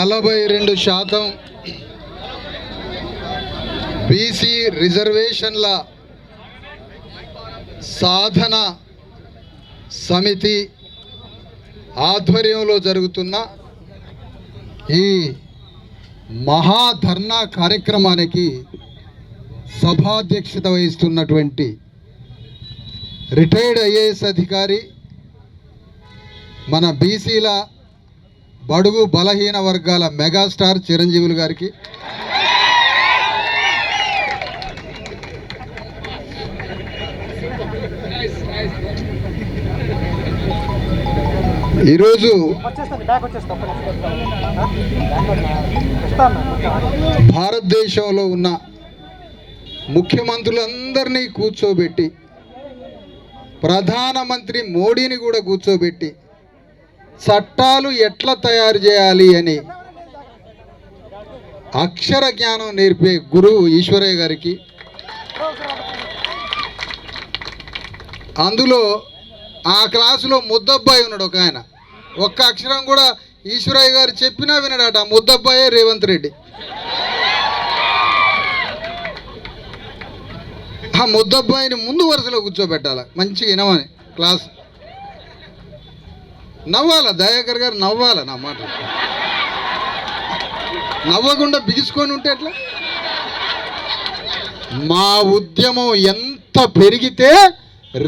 42% BC రిజర్వేషన్ల సాధన సమితి ఆధ్వర్యంలో జరుగుతున్న ఈ మహాధర్నా కార్యక్రమానికి సభాధ్యక్షత వహిస్తున్నటువంటి రిటైర్డ్ ఐఏఎస్ అధికారి, మన బీసీల బడుగు బలహీన వర్గాల మెగాస్టార్ చిరంజీవులు గారికి, ఈరోజు భారతదేశంలో ఉన్న ముఖ్యమంత్రులందరినీ కూర్చోబెట్టి, ప్రధానమంత్రి మోడీని కూడా కూర్చోబెట్టి చట్టాలు ఎట్లా తయారు చేయాలి అని అక్షర జ్ఞానం నేర్పే గురువు ఈశ్వరయ్య గారికి, అందులో ఆ క్లాసులో ముద్దబ్బాయి ఉన్నాడు ఒక ఆయన, ఒక్క అక్షరం కూడా ఈశ్వరయ్య గారు చెప్పినా వినడాట. ముద్దబ్బాయే రేవంత్ రెడ్డి. ఆ ముద్దబ్బాయిని ముందు వరుసలో కూర్చోబెట్టాలి, మంచిగా వినమని క్లాస్. నవ్వాలా దయాకర్ గారు, నవ్వాలా నా మాట. నవ్వకుండా బిగుసుకొని ఉంటే ఎట్లా? మా ఉద్యమం ఎంత పెరిగితే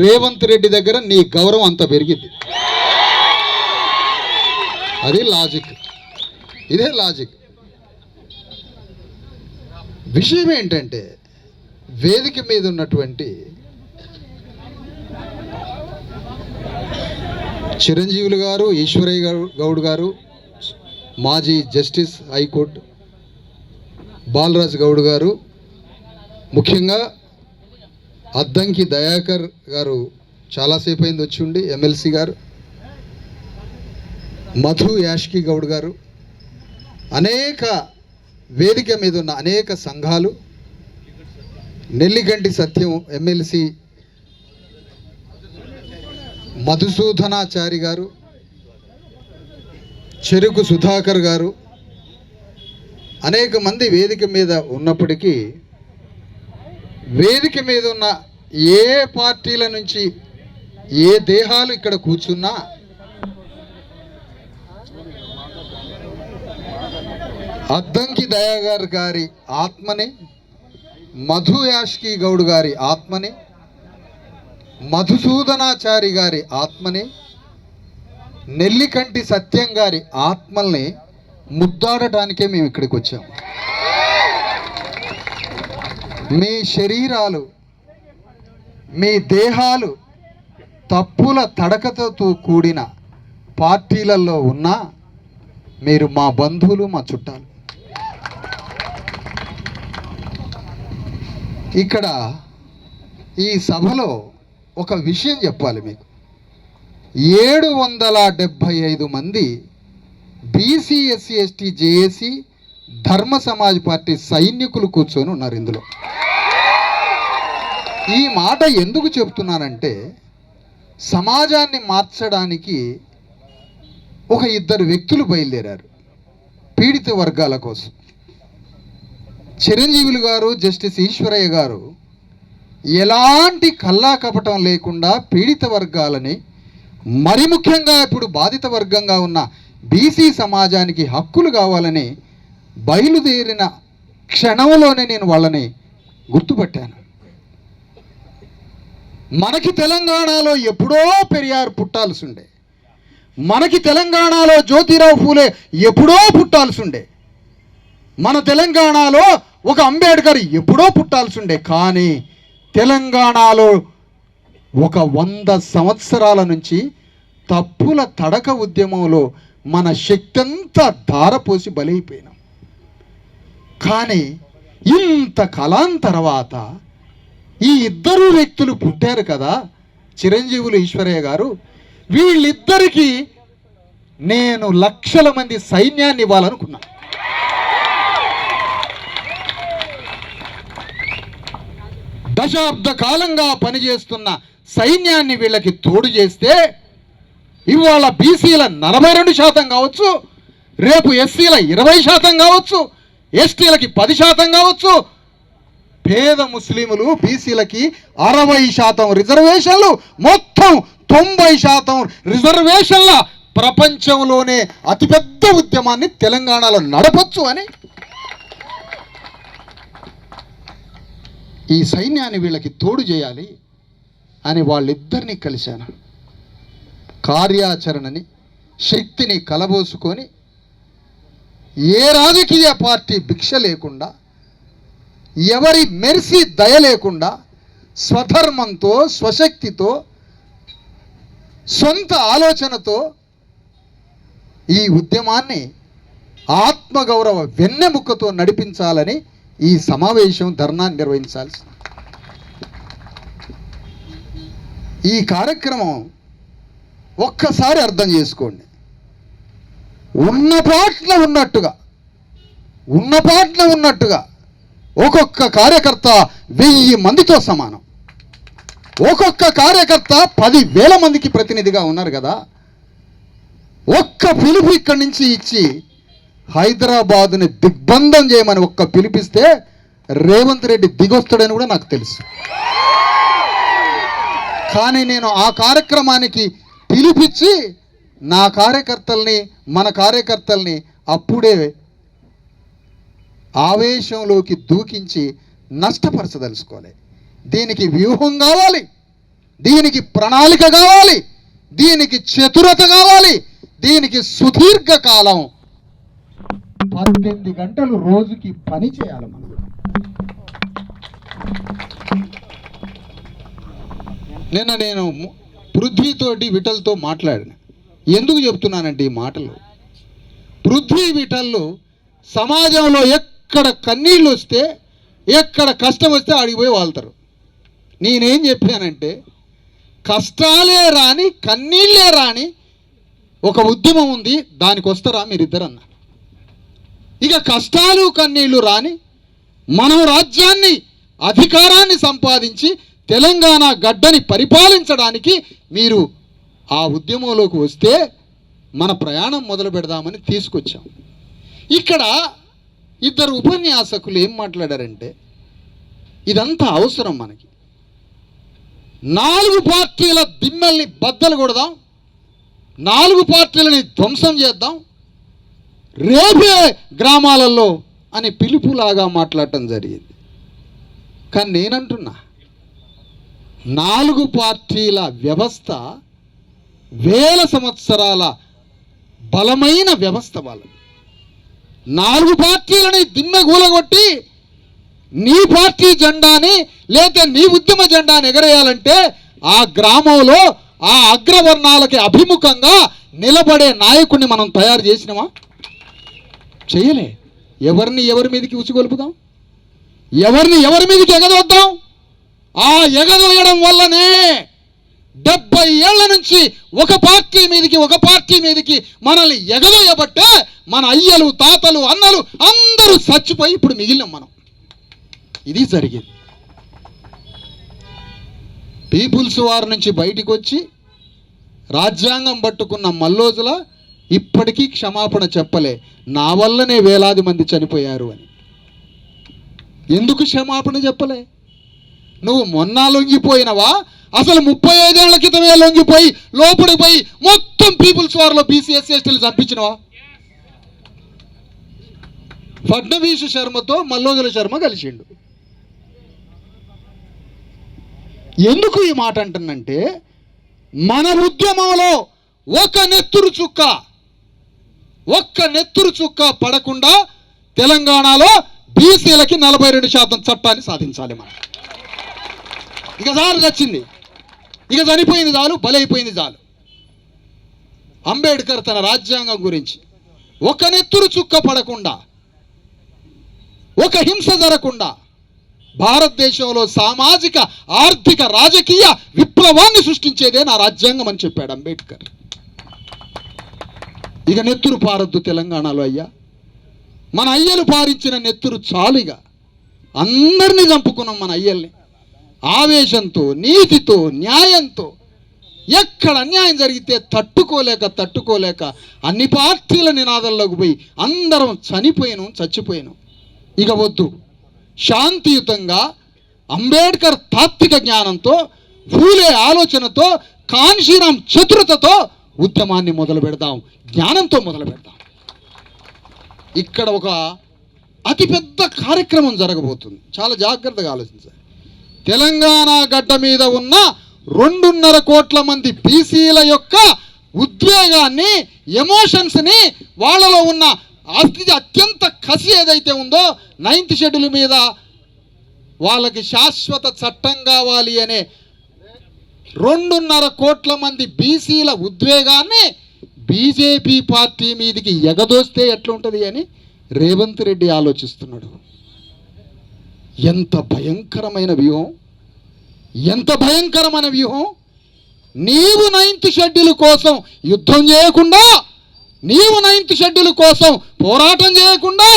రేవంత్ రెడ్డి దగ్గర నీ గౌరవం అంత పెరిగింది. అది లాజిక్, ఇదే లాజిక్. విషయం ఏంటంటే, వేదిక మీద ఉన్నటువంటి చిరంజీవులు గారు, ఈశ్వరయ్య గౌడ్ గారు, మాజీ జస్టిస్ హైకోర్టు బాలరాజ్ గౌడ్ గారు, ముఖ్యంగా అద్దంకి దయాకర్ గారు చాలాసేపు అయింది వచ్చి ఉండి, ఎమ్మెల్సీ గారు, మధు యాష్కి గౌడ్ గారు, అనేక వేదిక మీద ఉన్న అనేక సంఘాలు, నెల్లిగంటి సత్యం ఎమ్మెల్సీ మధుసూదనాచారి గారు, చెరుకు సుధాకర్ గారు, అనేక మంది వేదిక మీద ఉన్నప్పటికీ వేదిక మీద ఉన్న ఏ పార్టీల నుంచి ఏ దేహాలు ఇక్కడ కూర్చున్నా అద్దంకి దయాకర్ గారి ఆత్మని, మధు యాష్కి గౌడ్ గారి ఆత్మని, మధుసూదనాచారి గారి ఆత్మని, నెల్లికంటి సత్యం గారి ఆత్మల్ని ముద్దాడటానికే మేము ఇక్కడికి వచ్చాము. మీ శరీరాలు, మీ దేహాలు తప్పుల తడకతో కూడిన పార్టీలలో ఉన్నా మీరు మా బంధువులు, మా చుట్టాలు. ఇక్కడ ఈ సభలో ఒక విషయం చెప్పాలి మీకు. 775 మంది బీసీ ఎస్సీ ఎస్టీ జేఏసీ ధర్మ సమాజ్ పార్టీ సైనికులు కూర్చొని ఉన్నారు ఇందులో. ఈ మాట ఎందుకు చెప్తున్నానంటే, సమాజాన్ని మార్చడానికి ఒక 2 వ్యక్తులు బయలుదేరారు పీడిత వర్గాల కోసం. చిరంజీవులు గారు, జస్టిస్ ఈశ్వరయ్య గారు ఎలాంటి కల్లా కపటం లేకుండా పీడిత వర్గాలని, మరి ముఖ్యంగా ఇప్పుడు బాధిత వర్గంగా ఉన్న బీసీ సమాజానికి హక్కులు కావాలని బయలుదేరిన క్షణంలోనే నేను వాళ్ళని గుర్తుపట్టాను. మనకి తెలంగాణలో ఎప్పుడో పెరియార్ పుట్టాల్సి ఉండే, మనకి తెలంగాణలో జ్యోతిరావు ఫూలే ఎప్పుడో పుట్టాల్సి ఉండే, మన తెలంగాణలో ఒక అంబేద్కర్ ఎప్పుడో పుట్టాల్సి ఉండే. కానీ తెలంగాణలో ఒక 100 సంవత్సరాల నుంచి తప్పుల తడక ఉద్యమంలో మన శక్తి అంతా ధారపోసి బలైపోయినాం. కానీ ఇంత కాలం తర్వాత ఈ 2 వ్యక్తులు పుట్టారు కదా, చిరంజీవులు, ఈశ్వరయ్య గారు. వీళ్ళిద్దరికీ నేను లక్షల మంది సైన్యాన్ని ఇవ్వాలనుకున్నా. దశాబ్ద కాలంగా పనిచేస్తున్న సైన్యాన్ని వీళ్ళకి తోడు చేస్తే ఇవాళ బీసీల 42% కావచ్చు, రేపు ఎస్సీల 20% కావచ్చు, ఎస్టీలకి 10% కావచ్చు, పేద ముస్లింలు బీసీలకి 60% రిజర్వేషన్లు, మొత్తం 90% రిజర్వేషన్ల ప్రపంచంలోనే అతిపెద్ద ఉద్యమాన్ని తెలంగాణలో నడపచ్చు అని ఈ సైన్యాన్ని వీళ్ళకి తోడు చేయాలి అని వాళ్ళిద్దరినీ కలిశాను. కార్యాచరణని శక్తిని కలబోసుకొని ఏ రాజకీయ పార్టీ భిక్ష లేకుండా, ఎవరి మెరిసి దయ లేకుండా, స్వధర్మంతో, స్వశక్తితో, సొంత ఆలోచనతో ఈ ఉద్యమాన్ని ఆత్మగౌరవ వెన్నెముకతో నడిపించాలని ఈ సమావేశం ధర్నా నిర్వహించాల్సి. ఈ కార్యక్రమం ఒక్కసారి అర్థం చేసుకోండి. ఉన్న పాటన ఉన్నట్టుగా ఒక్కొక్క కార్యకర్త 1000 మందితో సమానం. ఒక్కొక్క కార్యకర్త 10,000 మందికి ప్రతినిధిగా ఉన్నారు కదా. ఒక్క పిలుపు ఇక్కడి నుంచి ఇచ్చి హైదరాబాదుని దిగ్బంధం చేయమని ఒక్క పిలిపిస్తే రేవంత్ రెడ్డి దిగొస్తాడని కూడా నాకు తెలుసు. కానీ నేను ఆ కార్యక్రమానికి పిలిపించి మన కార్యకర్తల్ని అప్పుడే ఆవేశంలోకి దూకించి నష్టపరచదలుచుకోవాలి. దీనికి వ్యూహం కావాలి, దీనికి ప్రణాళిక కావాలి, దీనికి చతురత కావాలి, దీనికి సుదీర్ఘకాలం 18 గంటలు రోజుకి పని చేయాలి. మనం నిన్న నేను పృథ్వీతోటి విఠల్తో మాట్లాడిన. ఎందుకు చెప్తున్నానంటే ఈ మాటలు, పృథ్వీ విఠల్లు సమాజంలో ఎక్కడ కన్నీళ్ళు వస్తే, ఎక్కడ కష్టం వస్తే అడిగిపోయి వాళ్తారు. నేనేం చెప్పానంటే, కష్టాలే రాని, కన్నీళ్ళే రాని ఒక ఉద్యమం ఉంది, దానికి వస్తారా మీరిద్దరన్నా? ఇక కష్టాలు కన్నీళ్లు రాని మనం రాజ్యాన్ని, అధికారాన్ని సంపాదించి తెలంగాణ గడ్డని పరిపాలించడానికి మీరు ఆ ఉద్యమంలోకి వస్తే మన ప్రయాణం మొదలు పెడదామని తీసుకొచ్చాం. ఇక్కడ ఇద్దరు ఉపన్యాసకులు ఏం మాట్లాడారంటే, ఇదంతా అవసరం మనకి, 4 పార్టీల దిమ్మెల్ని బద్దలు కొడదాం, 4 పార్టీలని ధ్వంసం చేద్దాం రేపే గ్రామాలలో అని పిలుపులాగా మాట్లాడటం జరిగింది. కానీ నేనంటున్నా, 4 పార్టీల వ్యవస్థ వేల సంవత్సరాల బలమైన వ్యవస్థ వాళ్ళది. 4 పార్టీలని దిమ్మె గూలగొట్టి నీ పార్టీ జెండాని లేదా నీ ఉద్యమ జెండాని ఎగరేయాలంటే ఆ గ్రామంలో ఆ అగ్రవర్ణాలకి అభిముఖంగా నిలబడే నాయకుడిని మనం తయారు చేసినామా? చేయలే. ఎవరి మీదకి ఉసిగొలుపుదాం, ఎవరి మీదకి ఎగదొద్దాం? ఆ ఎగదోయడం వల్లనే 70 ఏళ్ల నుంచి ఒక పార్టీ మీదకి మనల్ని ఎగదోయబట్టే మన అయ్యలు, తాతలు, అన్నలు అందరూ చచ్చిపోయి ఇప్పుడు మిగిలినాం మనం. ఇది జరిగింది. పీపుల్స్ వార్ నుంచి బయటికి వచ్చి రాజ్యాంగం పట్టుకున్న మల్లోజుల ఇప్పటికీ క్షమాపణ చెప్పలే, నా వల్లనే వేలాది మంది చనిపోయారు అని. ఎందుకు క్షమాపణ చెప్పలే? నువ్వు మొన్న లొంగిపోయినవా? అసలు 35 ఏళ్ల క్రితమే లొంగిపోయి లోపలికి పోయి మొత్తం పీపుల్స్ వార్లో బీసీ ఎస్సీ ఎస్టీలు చంపించినవా? ఫడ్నవీస్ శర్మతో మల్లోజుల శర్మ కలిసిండు. ఎందుకు ఈ మాట అంటున్నంటే, మన ఉద్యమంలో ఒక్క నెత్తురు చుక్క పడకుండా తెలంగాణలో బీసీలకి 42% చట్టాన్ని సాధించాలి మనం. ఇక చాలు, వచ్చింది, ఇక చనిపోయింది చాలు, బలైపోయింది చాలు. అంబేద్కర్ తన రాజ్యాంగం గురించి ఒక నెత్తురు చుక్క పడకుండా, ఒక హింస జరగకుండా భారతదేశంలో సామాజిక, ఆర్థిక, రాజకీయ విప్లవాన్ని సృష్టించేదే నా రాజ్యాంగం అని చెప్పాడు అంబేద్కర్. ఇక నెత్తురు పారద్దు తెలంగాణలో అయ్యా. మన అయ్యలు పారించిన నెత్తురు చాలుగా. అందరినీ చంపుకున్నాం మన అయ్యల్ని. ఆవేశంతో, నీతితో, న్యాయంతో ఎక్కడ అన్యాయం జరిగితే తట్టుకోలేక అన్ని పార్టీల నినాదంలోకి పోయి అందరం చచ్చిపోయాను. ఇక వద్దు, శాంతియుతంగా అంబేద్కర్ తాత్విక జ్ఞానంతో, ఫూలే ఆలోచనతో, కాన్షీరామ్ చతురతతో ఉద్యమాన్ని మొదలు పెడదాం, జ్ఞానంతో మొదలు పెడదాం. ఇక్కడ ఒక అతిపెద్ద కార్యక్రమం జరగబోతుంది, చాలా జాగ్రత్తగా ఆలోచించాలి. తెలంగాణ గడ్డ మీద ఉన్న 2.5 కోట్ల మంది బీసీల యొక్క ఉద్వేగాన్ని, ఎమోషన్స్ని, వాళ్ళలో ఉన్న అత్యంత కసి ఏదైతే ఉందో 9th షెడ్యూల్ మీద వాళ్ళకి శాశ్వత చట్టం కావాలి అనే 2.5 కోట్ల మంది బీసీల ఉద్వేగాన్ని బీజేపీ పార్టీ మీదికి ఎగదోస్తే ఎట్లుంటుంది అని రేవంత్ రెడ్డి ఆలోచిస్తున్నాడు. ఎంత భయంకరమైన వ్యూహం, ఎంత భయంకరమైన వ్యూహం! నీవు 9th షెడ్యూల్ కోసం యుద్ధం చేయకుండా, నీవు 9th షెడ్యూల్ కోసం పోరాటం చేయకుండా,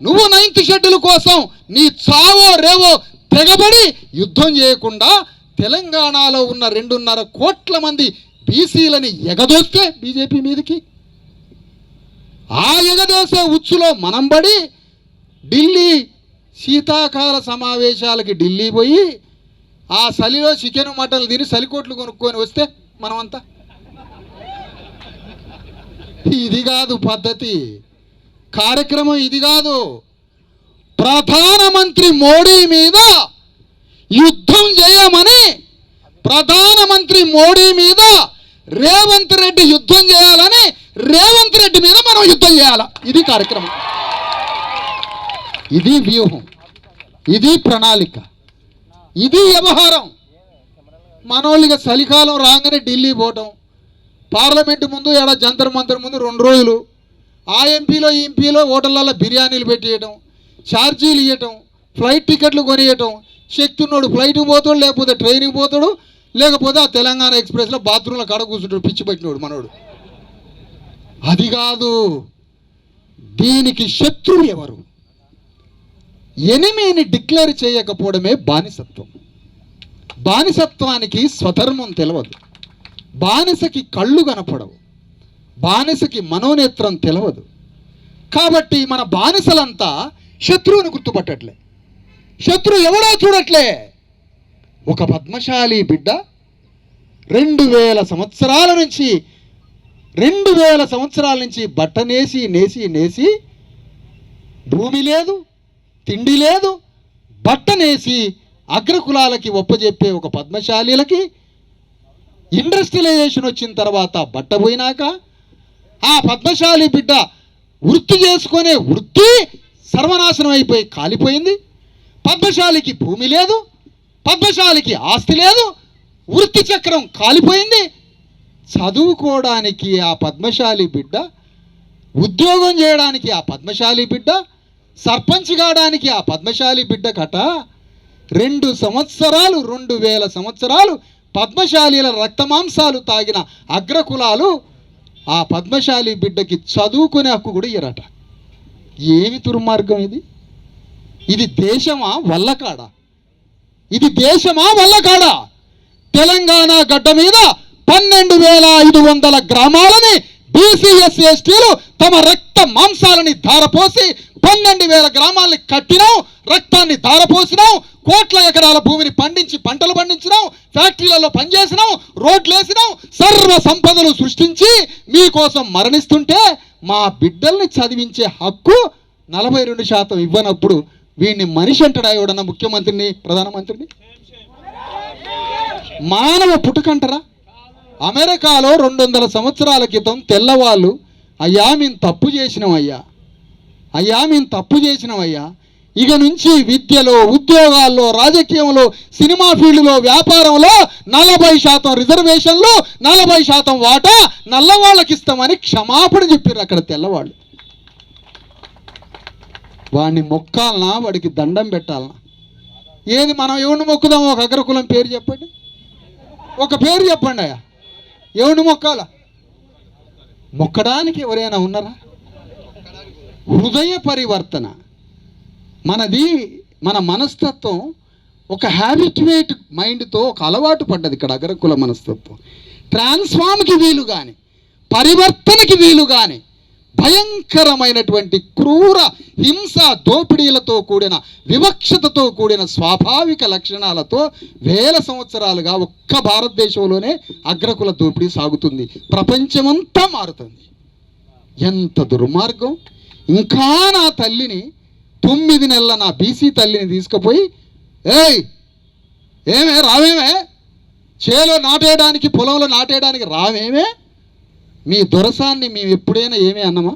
నువ్వు 9th షెడ్యూల్ కోసం నీ చావో రేవో తెగబడి యుద్ధం చేయకుండా తెలంగాణలో ఉన్న 2.5 కోట్ల మంది బీసీలని ఎగదోస్తే బీజేపీ మీదకి, ఆ ఎగదోసే ఉచ్చులో మనం పడి ఢిల్లీ శీతాకాల సమావేశాలకి ఢిల్లీ పోయి ఆ చలిలో చికెన్ మటన్లు తిని చలికోట్లు కొనుక్కొని వస్తే మనమంతా, ఇది కాదు పద్ధతి, కార్యక్రమం ఇది కాదు. ప్రధానమంత్రి మోడీ మీద యుద్ధం చేయమని, ప్రధానమంత్రి మోడీ మీద రేవంత్ రెడ్డి యుద్ధం చేయాలని, రేవంత్ రెడ్డి మీద మనం యుద్ధం చేయాల. ఇది కార్యక్రమం, ఇది వ్యూహం, ఇది ప్రణాళిక, ఇది వ్యవహారం. మనోళ్ళిగా చలికాలం రాగానే ఢిల్లీ పోవటం, పార్లమెంటు ముందు ఏడా జంతర్ మంతర్ ముందు 2 రోజులు, ఆ ఎంపీలో ఈ ఎంపీలో హోటళ్ళల్లో బిర్యానీలు పెట్టేయటం, ఛార్జీలు ఇవ్వటం, ఫ్లైట్ టికెట్లు కొనియటం. శక్తి ఉన్నాడు ఫ్లైట్కి పోతాడు, లేకపోతే ట్రైన్కి పోతాడు, లేకపోతే ఆ తెలంగాణ ఎక్స్ప్రెస్లో బాత్రూంలో కాడ కూర్చుంటాడు పిచ్చి పెట్టినోడు మనోడు. అది కాదు, దీనికి శత్రువు ఎవరు? ఎనిమిని డిక్లేర్ చేయకపోవడమే బానిసత్వం. బానిసత్వానికి స్వధర్మం తెలియదు, బానిసకి కళ్ళు కనపడవు, బానిసకి మనోనేత్రం తెలియదు. కాబట్టి మన బానిసలంతా శత్రువుని గుర్తుపట్టట్లే, శత్రువు ఎవడో చూడట్లే. ఒక పద్మశాలి బిడ్డ 2000 సంవత్సరాల నుంచి బట్ట నేసి భూమి లేదు, తిండి లేదు, బట్ట నేసి అగ్రకులాలకి ఒప్పజెప్పే ఒక పద్మశాలీలకి ఇండస్ట్రియలైజేషన్ వచ్చిన తర్వాత బట్ట పోయినాక ఆ పద్మశాలి బిడ్డ వృత్తి చేసుకునే వృత్తి సర్వనాశనం అయిపోయి కాలిపోయింది. పద్మశాలికి భూమి లేదు, పద్మశాలికి ఆస్తి లేదు, వృత్తి చక్రం కాలిపోయింది. చదువుకోవడానికి ఆ పద్మశాలి బిడ్డ, ఉద్యోగం చేయడానికి ఆ పద్మశాలి బిడ్డ, సర్పంచ్ కావడానికి ఆ పద్మశాలి బిడ్డ కట 2000 సంవత్సరాలు పద్మశాలీల రక్తమాంసాలు తాగిన అగ్రకులాలు ఆ పద్మశాలి బిడ్డకి చదువుకునే హక్కు కూడా ఇయ్యరట. ఏమి దుర్మార్గం ఇది! ఇది దేశమా వల్లకాడా? ఇది దేశమా వల్లకాడా? తెలంగాణ గడ్డ మీద 12,500 గ్రామాలని బీసీ ఎస్సీ ఎస్టీలు తమ రక్త మాంసాలని ధారపోసి 12,000 గ్రామాలని కట్టినాం, రక్తాన్ని ధారపోసినాం, కోట్ల ఎకరాల భూమిని పండించి పంటలు పండించినాం, ఫ్యాక్టరీలలో పనిచేసినాం, రోడ్లు వేసినాం, సర్వ సంపదలు సృష్టించి మీకోసం మరణిస్తుంటే మా బిడ్డల్ని చదివించే హక్కు 42% ఇవ్వనప్పుడు వీడిని మనిషి అంటాడా ఎవడన్నా ముఖ్యమంత్రిని, ప్రధానమంత్రిని? మానవ పుట్టుకంటారా? అమెరికాలో 200 సంవత్సరాల క్రితం తెల్లవాళ్ళు అయ్యా మేము తప్పు చేసినామయ్యా, ఇక నుంచి విద్యలో, ఉద్యోగాల్లో, రాజకీయంలో, సినిమా ఫీల్డ్లో, వ్యాపారంలో 40% రిజర్వేషన్లు, 40% వాటా నల్లవాళ్ళకి ఇస్తామని క్షమాపణ చెప్పారు అక్కడ తెల్లవాళ్ళు. వాడిని మొక్కాలనా, వాడికి దండం పెట్టాలనా? ఏది మనం ఎవరిని మొక్కుదాం? ఒక అగ్రకులం పేరు చెప్పండి, ఒక పేరు చెప్పండి అయ్యా. ఎవరిని మొక్కాల? మొక్కడానికి ఎవరైనా ఉన్నారా? హృదయ పరివర్తన మనది. మన మనస్తత్వం ఒక హ్యాబిట్యుయేట్ మైండ్తో ఒక అలవాటు పడ్డది ఇక్కడ అగ్రకుల మనస్తత్వం. ట్రాన్స్ఫామ్కి వీలు కానీ, పరివర్తనకి వీలు కానీ భయంకరమైనటువంటి క్రూర హింస, దోపిడీలతో కూడిన, వివక్షతతో కూడిన స్వాభావిక లక్షణాలతో వేల సంవత్సరాలుగా ఒక్క భారతదేశంలోనే అగ్రకుల దోపిడీ సాగుతుంది. ప్రపంచమంతా మారుతుంది. ఎంత దుర్మార్గం! ఇంకా నా తల్లిని, 9 నెలల నా బీసీ తల్లిని తీసుకుపోయి, ఏమే రావేమే, చేలో నాటేయడానికి, పొలంలో నాటేయడానికి రావేమే, మీ దొరసాన్ని మేము ఎప్పుడైనా ఏమీ అన్నామా?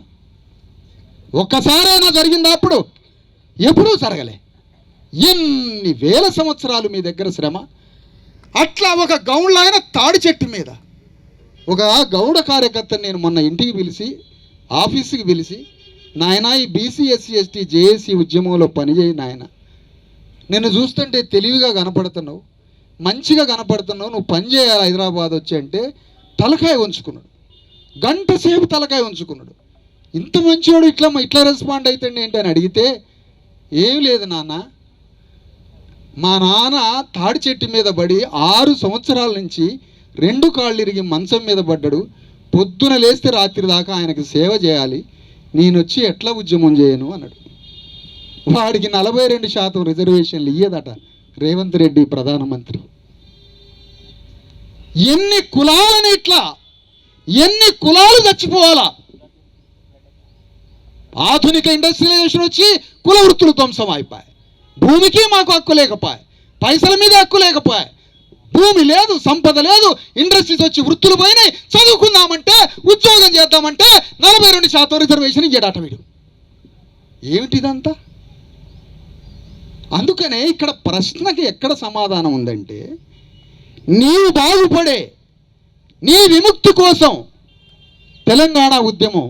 ఒక్కసారైనా జరిగిందా? అప్పుడు ఎప్పుడూ జరగలే. ఎన్ని వేల సంవత్సరాలు మీ దగ్గర శ్రమ. అట్లా ఒక గౌండ్ల ఆయన తాడి చెట్టు మీద, ఒక గౌడ కార్యకర్తను నేను మొన్న ఇంటికి పిలిచి, ఆఫీసుకి పిలిచి, నాయన ఈ బీసీ ఎస్సీ ఎస్టీ జేఏసీ ఉద్యమంలో పనిచేయి నాయన, నిన్ను చూస్తుంటే తెలివిగా కనపడుతున్నావు, మంచిగా కనపడుతున్నావు, నువ్వు పని చేయాలి హైదరాబాద్ వచ్చి అంటే తలకాయ ఉంచుకున్నాడు. గంట సేపు తలకాయ ఉంచుకున్నాడు. ఇంత మంచివాడు ఇట్లా రెస్పాండ్ అవుతాడు ఏంటి అని అడిగితే, ఏం లేదు నాన్న, మా నాన్న తాడి చెట్టు మీద పడి 6 సంవత్సరాల నుంచి 2 కాళ్ళు ఇరిగి మంచం మీద పడ్డాడు. పొద్దున లేస్తే రాత్రి దాకా ఆయనకు సేవ చేయాలి, నేను వచ్చి ఎట్లా ఉద్యమం చేయను అన్నాడు. వాడికి 42% రిజర్వేషన్లు ఇయ్యదట రేవంత్ రెడ్డి ప్రధానమంత్రి. ఎన్ని కులాలని ఇట్లా, ఎన్ని కులాలు చచ్చిపోవాలా? ఆధునిక ఇండస్ట్రియలైజేషన్ వచ్చి కుల వృత్తులు ధ్వంసం అయిపోయాయి. భూమికి మాకు హక్కు లేకపోయా, పైసల మీద హక్కు లేకపోయా, భూమి లేదు, సంపద లేదు, ఇండస్ట్రీస్ వచ్చి వృత్తులు పోయినాయి. చదువుకుందామంటే, ఉద్యోగం చేద్దామంటే 42% రిజర్వేషన్ ఇయ్యడాట వీడు. ఏమిటిదంతా? అందుకనే ఇక్కడ ప్రశ్నకి ఎక్కడ సమాధానం ఉందంటే, నీవు బాగుపడే, నీ విముక్తి కోసం తెలంగాణ ఉద్యమం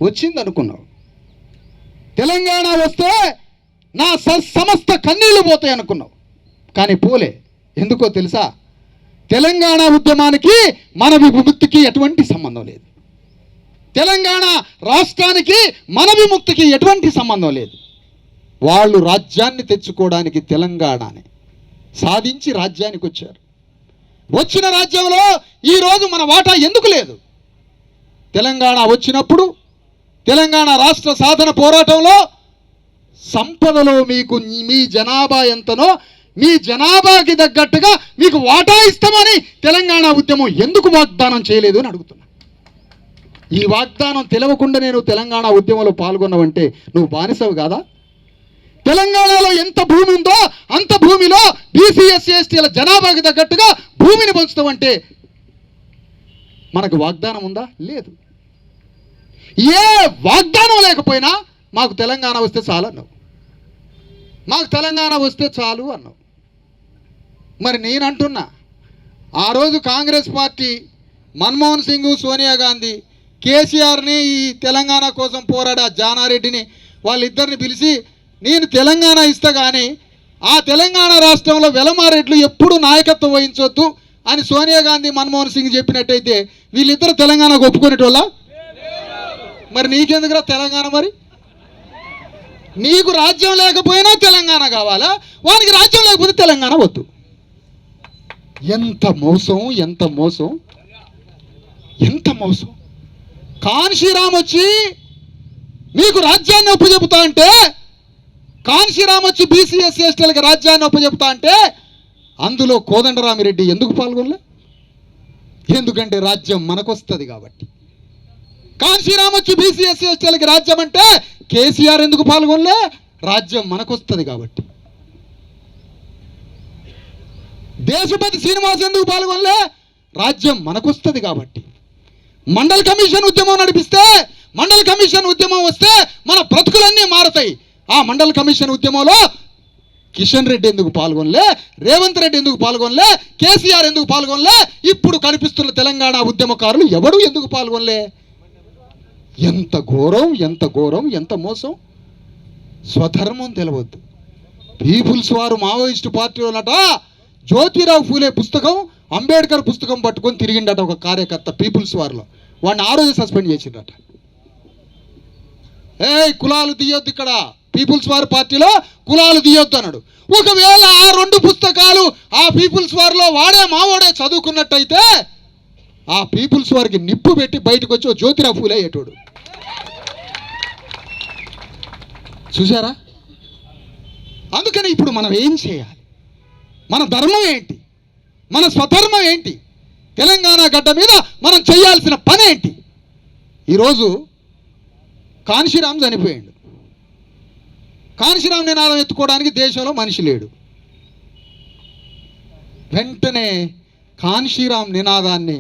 వచ్చిందనుకున్నావు. తెలంగాణ వస్తే నా సమస్త కన్నీళ్లు పోతాయి అనుకున్నావు. కానీ పోలే. ఎందుకో తెలుసా? తెలంగాణ ఉద్యమానికి మన విముక్తికి ఎటువంటి సంబంధం లేదు. తెలంగాణ రాష్ట్రానికి మన విముక్తికి ఎటువంటి సంబంధం లేదు. వాళ్ళు రాజ్యాన్ని తెచ్చుకోవడానికి తెలంగాణని సాధించి రాజ్యానికి వచ్చారు. వచ్చిన రాజ్యంలో ఈరోజు మన వాటా ఎందుకు లేదు? తెలంగాణ వచ్చినప్పుడు తెలంగాణ రాష్ట్ర సాధన పోరాటంలో సంపదలో మీకు మీ జనాభా ఎంతనో మీ జనాభాకి తగ్గట్టుగా మీకు వాటా ఇస్తామని తెలంగాణ ఉద్యమం ఎందుకు వాగ్దానం చేయలేదు అని అడుగుతున్నా. ఈ వాగ్దానం తెలవకుండా నేను తెలంగాణ ఉద్యమంలో పాల్గొన్నావంటే నువ్వు బానిసవు కాదా? తెలంగాణలో ఎంత భూమి ఉందో అంత భూమిలో బీసీ ఎస్సీ ఎస్టీల జనాభాకి తగ్గట్టుగా భూమిని పంచుతామంటే మనకు వాగ్దానం ఉందా? లేదు. ఏ వాగ్దానం లేకపోయినా మాకు తెలంగాణ వస్తే చాలు అన్నావు. మాకు తెలంగాణ వస్తే చాలు అన్నావు. మరి నేనంటున్నా, ఆ రోజు కాంగ్రెస్ పార్టీ మన్మోహన్ సింగ్, సోనియా గాంధీ, కేసీఆర్ని, ఈ తెలంగాణ కోసం పోరాడా జానారెడ్డిని, వాళ్ళిద్దరిని పిలిచి నేను తెలంగాణ ఇస్తా కానీ ఆ తెలంగాణ రాష్ట్రంలో వెలమారెడ్లు ఎప్పుడు నాయకత్వం వహించొద్దు అని సోనియా గాంధీ, మన్మోహన్ సింగ్ చెప్పినట్టయితే వీళ్ళిద్దరు తెలంగాణకు ఒప్పుకునేటోళ్ళ? మరి నీకెందుకురా తెలంగాణ? మరి నీకు రాజ్యం లేకపోయినా తెలంగాణ కావాలా? వానికి రాజ్యం లేకపోతే తెలంగాణ వద్దు. ఎంత మోసం, ఎంత మోసం, ఎంత మోసం! కాన్షీరామ్ వచ్చి మీకు రాజ్యాన్ని ఒప్పుచెబుతా అంటే, కాన్షీరామ్ వచ్చి బీసీ ఎస్సీ ఎస్టీలకు రాజ్యాన్ని ఒప్పుచెబుతా అంటే అందులో కోదండరామిరెడ్డి ఎందుకు పాల్గొనలే? ఎందుకంటే రాజ్యం మనకొస్తుంది కాబట్టి. కాన్షీరామ్ వచ్చి బీసీ ఎస్సీ ఎస్టీలకి రాజ్యం అంటే కేసీఆర్ ఎందుకు పాల్గొనలే? రాజ్యం మనకొస్తుంది కాబట్టి. దేశపతి శ్రీనివాస్ ఎందుకు పాల్గొనలే? రాజ్యం మనకొస్తుంది కాబట్టి. మండల్ కమిషన్ ఉద్యమం నడిపిస్తే, మండల్ కమిషన్ ఉద్యమం వస్తే మన బ్రతుకులన్నీ మారతాయి. ఆ మండల్ కమిషన్ ఉద్యమంలో కిషన్ రెడ్డి ఎందుకు పాల్గొనలే? రేవంత్ రెడ్డి ఎందుకు పాల్గొనలే? కేసీఆర్ ఎందుకు పాల్గొనలే? ఇప్పుడు కనిపిస్తున్న తెలంగాణ ఉద్యమకారులు ఎవడు ఎందుకు పాల్గొనలే? ఎంత ఘోరం, ఎంత ఘోరం, ఎంత మోసం! స్వధర్మం తెలవద్దు. పీపుల్స్ వారు మావోయిస్టు పార్టీలోనట జ్యోతిరావు ఫూలే పుస్తకం, అంబేద్కర్ పుస్తకం పట్టుకొని తిరిగిండట ఒక కార్యకర్త పీపుల్స్ వారిలో. వాడిని ఆ రోజు సస్పెండ్ చేసిండట. కులాలు తీయొద్దు, ఇక్కడ పీపుల్స్ వార్ పార్టీలో కులాలు తీయొద్దు అన్నాడు. ఒకవేళ ఆ 2 పుస్తకాలు ఆ పీపుల్స్ వార్లో మావాడే చదువుకున్నట్టయితే ఆ పీపుల్స్ వారికి నిప్పు పెట్టి బయటకు వచ్చి జ్యోతిరావు ఫూలే అయ్యేటోడు. చూసారా? అందుకని ఇప్పుడు మనం ఏం చేయాలి? మన ధర్మం ఏంటి? మన స్వధర్మం ఏంటి? తెలంగాణ గడ్డ మీద మనం చేయాల్సిన పని ఏంటి? ఈరోజు కాన్షీరామ్ చనిపోయాడు. కాన్షీరామ్ నినాదం ఎత్తుకోవడానికి దేశంలో మనిషి లేడు. వెంటనే కాన్షీరామ్ నినాదాన్ని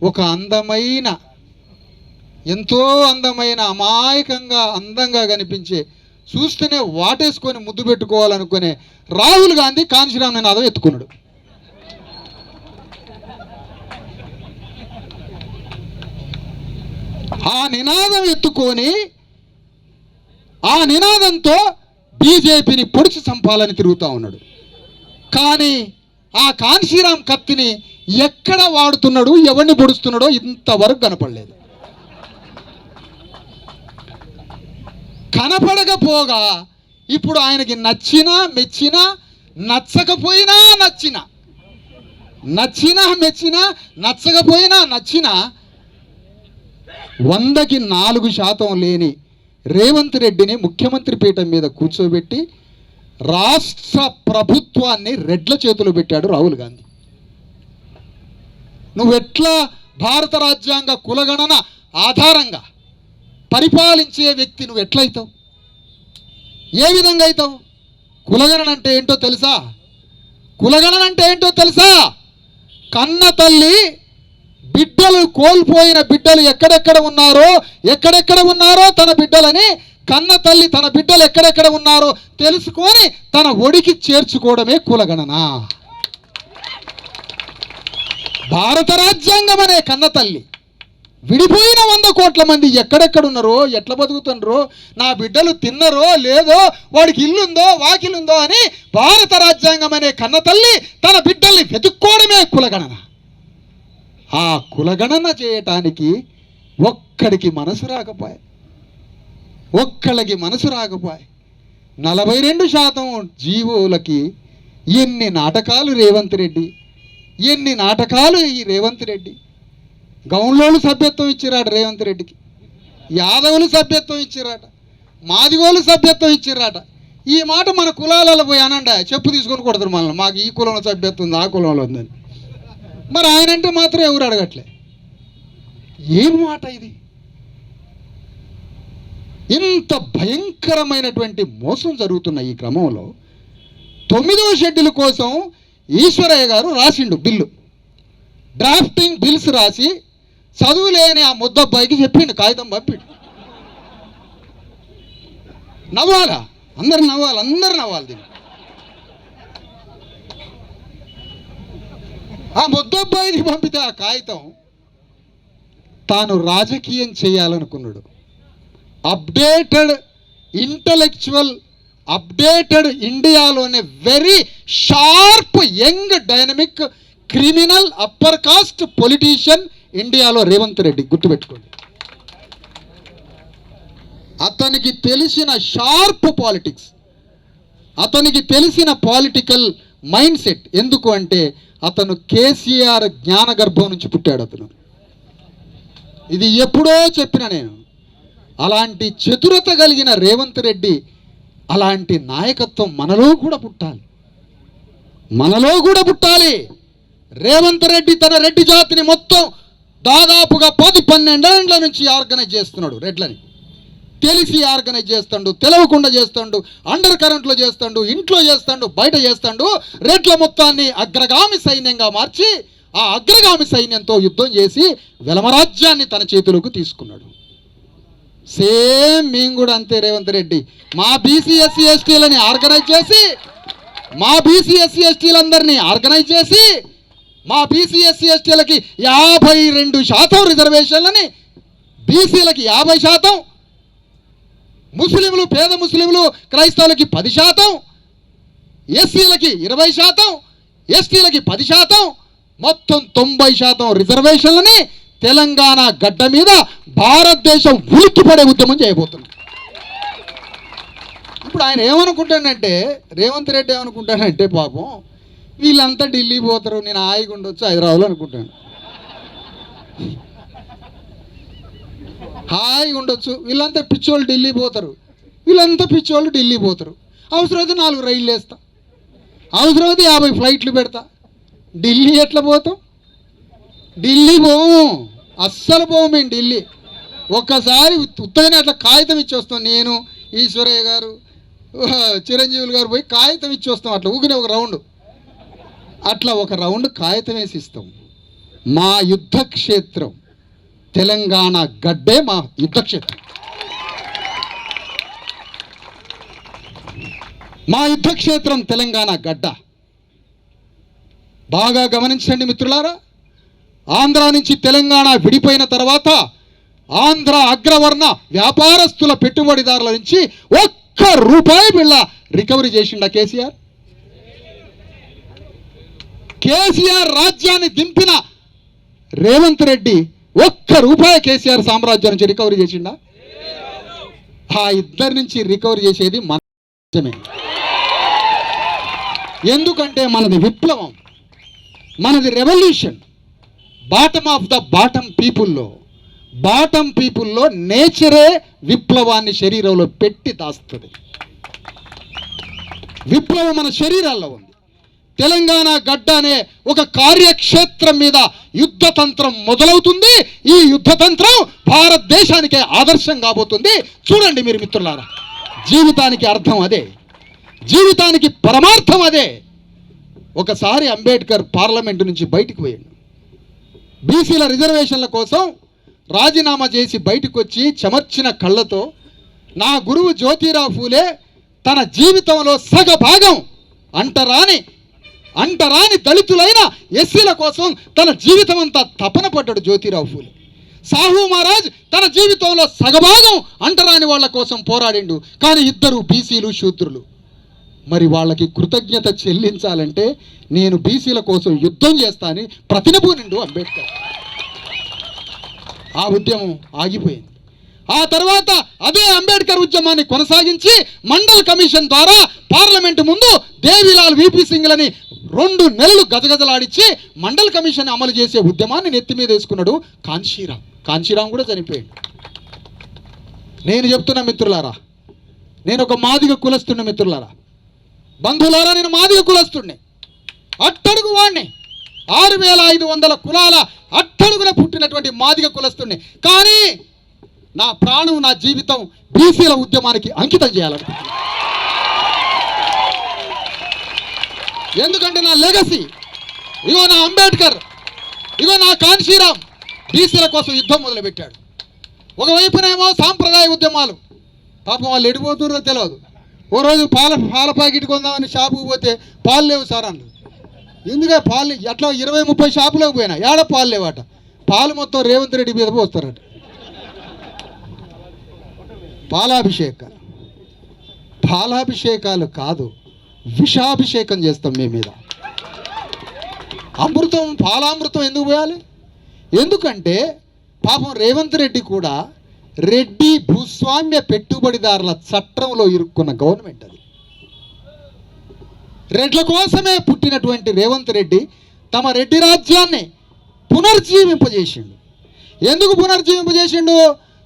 ఒక అందమైన, ఎంతో అందమైన, అమాయకంగా అందంగా కనిపించే, చూస్తేనే వాటేసుకొని ముద్దు పెట్టుకోవాలనుకునే రాహుల్ గాంధీ కాన్షీరామ్ నినాదం ఎత్తుకున్నాడు. ఆ నినాదం ఎత్తుకొని ఆ నినాదంతో బీజేపీని పొడిచి చంపాలని తిరుగుతూ ఉన్నాడు. కానీ ఆ కాన్షీరామ్ కత్తిని ఎక్కడ వాడుతున్నాడు, ఎవరిని పొడుస్తున్నాడో ఇంతవరకు కనపడలేదు. కనపడకపోగా ఇప్పుడు ఆయనకి నచ్చినా మెచ్చినా, నచ్చకపోయినా నచ్చినా, నచ్చినా మెచ్చినా, నచ్చకపోయినా నచ్చినా 100కి 4% లేని రేవంత్ రెడ్డిని ముఖ్యమంత్రి పీఠం మీద కూర్చోబెట్టి రాష్ట్ర ప్రభుత్వాన్ని రెడ్ల చేతులు పెట్టాడు రాహుల్ గాంధీ. నువ్వెట్లా భారత రాజ్యాంగ కులగణన ఆధారంగా పరిపాలించే వ్యక్తి నువ్వు ఎట్లయితావు? ఏ విధంగా అవుతావు? కులగణన అంటే ఏంటో తెలుసా? కులగణన అంటే ఏంటో తెలుసా? కన్న తల్లి బిడ్డలు కోల్పోయిన బిడ్డలు ఎక్కడెక్కడ ఉన్నారో తన బిడ్డలని కన్న తల్లి తన బిడ్డలు ఎక్కడెక్కడ ఉన్నారో తెలుసుకొని తన ఒడికి చేర్చుకోవడమే కులగణన. భారత రాజ్యాంగం అనే కన్న తల్లి విడిపోయిన 100 కోట్ల మంది ఎక్కడెక్కడున్నారో, ఎట్లా బతుకుతున్నారో, నా బిడ్డలు తిన్నరో లేదో, వాడికి ఇల్లుందో వాకిలుందో అని భారత రాజ్యాంగం అనే కన్న తల్లి తన బిడ్డల్ని వెతుక్కోవడమే కులగణన. ఆ కులగణన చేయటానికి ఒక్కడికి మనసు రాకపోయే. 42% జీవోలకి ఎన్ని నాటకాలు రేవంత్ రెడ్డి, ఎన్ని నాటకాలు ఈ రేవంత్ రెడ్డి. గౌన్లోళ్ళు సభ్యత్వం ఇచ్చిరాడు రేవంత్ రెడ్డికి, యాదవులు సభ్యత్వం ఇచ్చిరాట, మాదిగోళ్ళు సభ్యత్వం ఇచ్చిరాట. ఈ మాట మన కులాలలో పోయి అనండి, చెప్పు తీసుకొని కొడతారు మనల్ని, మాకు ఈ కులంలో సభ్యత్వం ఉంది, ఆ కులంలో ఉందని. మరి ఆయనంటే మాత్రం ఎవరు అడగట్లే. ఏం మాట ఇది? ఇంత భయంకరమైనటువంటి మోసం జరుగుతున్న ఈ క్రమంలో 9వ షెడ్యూల్ కోసం ఈశ్వరయ్య గారు రాసిండు బిల్లు, డ్రాఫ్టింగ్ బిల్స్ రాసి చదువు లేని ఆ ముద్దబ్బాయికి చెప్పిండు, కాగితం పంపిండు. నవ్వాలా? అందరు నవ్వాలి దీన్ని. ఆ ముద్దబ్బాయికి పంపితే ఆ కాగితం తాను రాజకీయం చేయాలనుకున్నాడు. అప్డేటెడ్ ఇంటలెక్చువల్, అప్డేటెడ్ ఇండియాలోనే very sharp young dynamic criminal upper caste politician ఇండియాలో రేవంత్ రెడ్డి, గుర్తుపెట్టుకోండి. అతనికి తెలిసిన షార్ప్ పాలిటిక్స్, అతనికి తెలిసిన పొలిటికల్ మైండ్ సెట్. ఎందుకు అంటే అతను కేసీఆర్ జ్ఞాన గర్భం నుంచి పుట్టాడు అతను. ఇది ఎప్పుడో చెప్పిన నేను. అలాంటి చతురత కలిగిన రేవంత్ రెడ్డి, అలాంటి నాయకత్వం మనలో కూడా పుట్టాలి. రేవంత్ రెడ్డి తన రెడ్డి జాతిని మొత్తం దాదాపుగా 10-12 ఏళ్ల నుంచి ఆర్గనైజ్ చేస్తున్నాడు. రెడ్లని తెలిసి ఆర్గనైజ్ చేస్తాడు, తెలవకుండా చేస్తాడు, అండర్ కరెంట్లో చేస్తాడు, ఇంట్లో చేస్తాడు, బయట చేస్తాడు. రెడ్ల మొత్తాన్ని అగ్రగామి సైన్యంగా మార్చి ఆ అగ్రగామి సైన్యంతో యుద్ధం చేసి వెలమరాజ్యాన్ని తన చేతులకు తీసుకున్నాడు. సేమ్ మేము కూడా అంతే. రేవంత్ రెడ్డి మా బీసీ ఎస్సీ ఎస్టీలని ఆర్గనైజ్ చేసి, మా బీసీ ఎస్సీ ఎస్టీలందరినీ ఆర్గనైజ్ చేసి, మా బీసీ ఎస్సీ ఎస్టీలకి 52% రిజర్వేషన్లని, బీసీలకి 50%, ముస్లింలు, పేద ముస్లింలు క్రైస్తవులకి 10%, ఎస్సీలకి 20%, ఎస్టీలకి 10%, మొత్తం 90% రిజర్వేషన్లని తెలంగాణ గడ్డ మీద భారతదేశం ఉలిక్కిపడే ఉద్యమం చేయబోతున్నాం. ఇప్పుడు ఇప్పుడు ఆయన ఏమనుకుంటానంటే, రేవంత్ రెడ్డి ఏమనుకుంటానంటే, పాపం వీళ్ళంతా ఢిల్లీ పోతారు, నేను హాయిగా ఉండొచ్చు హైదరాబాద్లో అనుకుంటాను. హాయిగా ఉండొచ్చు, వీళ్ళంతా పిచ్చోళ్ళు ఢిల్లీ పోతారు, వీళ్ళంతా పిచ్చోళ్ళు ఢిల్లీ పోతారు. అవసరమైతే 4 రైళ్ళు వేస్తా, అవసరమైతే 50 ఫ్లైట్లు పెడతా. ఢిల్లీ ఎట్లా పోతాం? ఢిల్లీ పోము, అస్సలు పోము మేము ఢిల్లీ. ఒక్కసారి ఉత్తగానే అట్లా కాగితం ఇచ్చి వస్తాం. నేను, ఈశ్వరయ్య గారు, చిరంజీవులు గారు పోయి కాగితం ఇచ్చి వస్తాం. అట్లా ఊగిన ఒక రౌండ్, అట్లా ఒక రౌండ్ కాగితం వేసి ఇస్తాం. మా యుద్ధ క్షేత్రం తెలంగాణ గడ్డే మా యుద్ధ క్షేత్రం. మా యుద్ధ క్షేత్రం తెలంగాణ గడ్డ. బాగా గమనించండి మిత్రులారా, ఆంధ్ర నుంచి తెలంగాణ విడిపోయిన తర్వాత ఆంధ్ర అగ్రవర్ణ వ్యాపారస్తుల పెట్టుబడిదారుల నుంచి ₹1 బిళ్ళ రికవరీ చేసిండా కేసీఆర్? కేసీఆర్ రాజ్యాన్ని దింపిన రేవంత్ రెడ్డి ₹1 కేసీఆర్ సామ్రాజ్యం నుంచి రికవరీ చేసిండా? ఆ ఇద్దరి నుంచి రికవరీ చేసేది మనమే. ఎందుకంటే మనది విప్లవం, మనది revolution. Bottom of the bottom పీపుల్లో నేచరే విప్లవాన్ని శరీరంలో పెట్టి దాస్తుంది. విప్లవం మన శరీరాల్లో ఉంది. తెలంగాణ గడ్డ అనే ఒక కార్యక్షేత్రం మీద యుద్ధతంత్రం మొదలవుతుంది. ఈ యుద్ధతంత్రం భారతదేశానికే ఆదర్శం కాబోతుంది. చూడండి మీరు మిత్రులారా, జీవితానికి అర్థం అదే, జీవితానికి పరమార్థం అదే. ఒకసారి అంబేద్కర్ పార్లమెంటు నుంచి బయటికి పోయాడు. బీసీల రిజర్వేషన్ల కోసం రాజీనామా చేసి బయటకు వచ్చి చెమర్చిన కళ్ళతో, నా గురువు జ్యోతిరావు ఫూలే తన జీవితంలో సగభాగం అంటరాని దళితులైన ఎస్సీల కోసం తన జీవితం అంతా తపన పడ్డాడు జ్యోతిరావు ఫూలే. సాహు మహారాజ్ తన జీవితంలో సగభాగం అంటరాని వాళ్ళ కోసం పోరాడిండు. కానీ ఇద్దరు బీసీలు శూద్రులు. మరి వాళ్ళకి కృతజ్ఞత చెల్లించాలంటే నేను బీసీల కోసం యుద్ధం చేస్తా అని ప్రతినబూనిండు అంబేద్కర్. ఆ ఉద్యమం ఆగిపోయింది. ఆ తర్వాత అదే అంబేద్కర్ ఉద్యమాన్ని కొనసాగించి మండల్ కమిషన్ ద్వారా పార్లమెంటు ముందు దేవిలాల్ విపి సింగ్లని 2 నెలలు గజగజలాడిచ్చి మండల్ కమిషన్ అమలు చేసే ఉద్యమాన్ని నెత్తి మీద వేసుకున్నాడు కాంశీరాం కూడా చనిపోయాడు. నేను చెప్తున్నా మిత్రులారా, నేను ఒక మాదిగ కులస్తున్న మిత్రులారా, బంధువులారా, నేను మాదిగ కులస్తుడిని, అట్టడుగు వాడిని, 6500 కులాల అట్టడుగున పుట్టినటువంటి మాదిగ కులస్తుడిని. కానీ నా ప్రాణం, నా జీవితం బీసీల ఉద్యమానికి అంకితం చేయాలనుకుంటున్నాను. ఎందుకంటే నా లెగసీ, ఇగో నా అంబేద్కర్, ఇగో నా కాంశీరాం బీసీల కోసం యుద్ధం మొదలుపెట్టాడు. ఒకవైపునేమో సాంప్రదాయ ఉద్యమాలు, పాపం వాళ్ళు ఎడిపోతున్నారో తెలియదు. ఓ రోజు పాల ప్యాకెట్ కొందామని షాపుకు పోతే పాలు లేవు సార్ అన్నారు. ఎందుకంటే పాలు అట్లా 20-30 షాపులోకి పోయినా ఏడ పాలు లేవట. పాలు మొత్తం రేవంత్ రెడ్డి మీద పోస్తారట. పాలాభిషేకాలు కాదు, విషాభిషేకం చేస్తాం మీ మీద. పాలామృతం ఎందుకు పోయాలి? ఎందుకంటే పాపం రేవంత్ రెడ్డి కూడా రెడ్డి భూస్వామ్య పెట్టుబడిదారుల చట్టంలో ఇరుక్కున్న గవర్నమెంట్ అది. రెడ్ల కోసమే పుట్టినటువంటి రేవంత్ రెడ్డి తమ రెడ్డి రాజ్యాన్ని పునర్జీవింపజేసిండు. ఎందుకు పునర్జీవింపజేసిండు?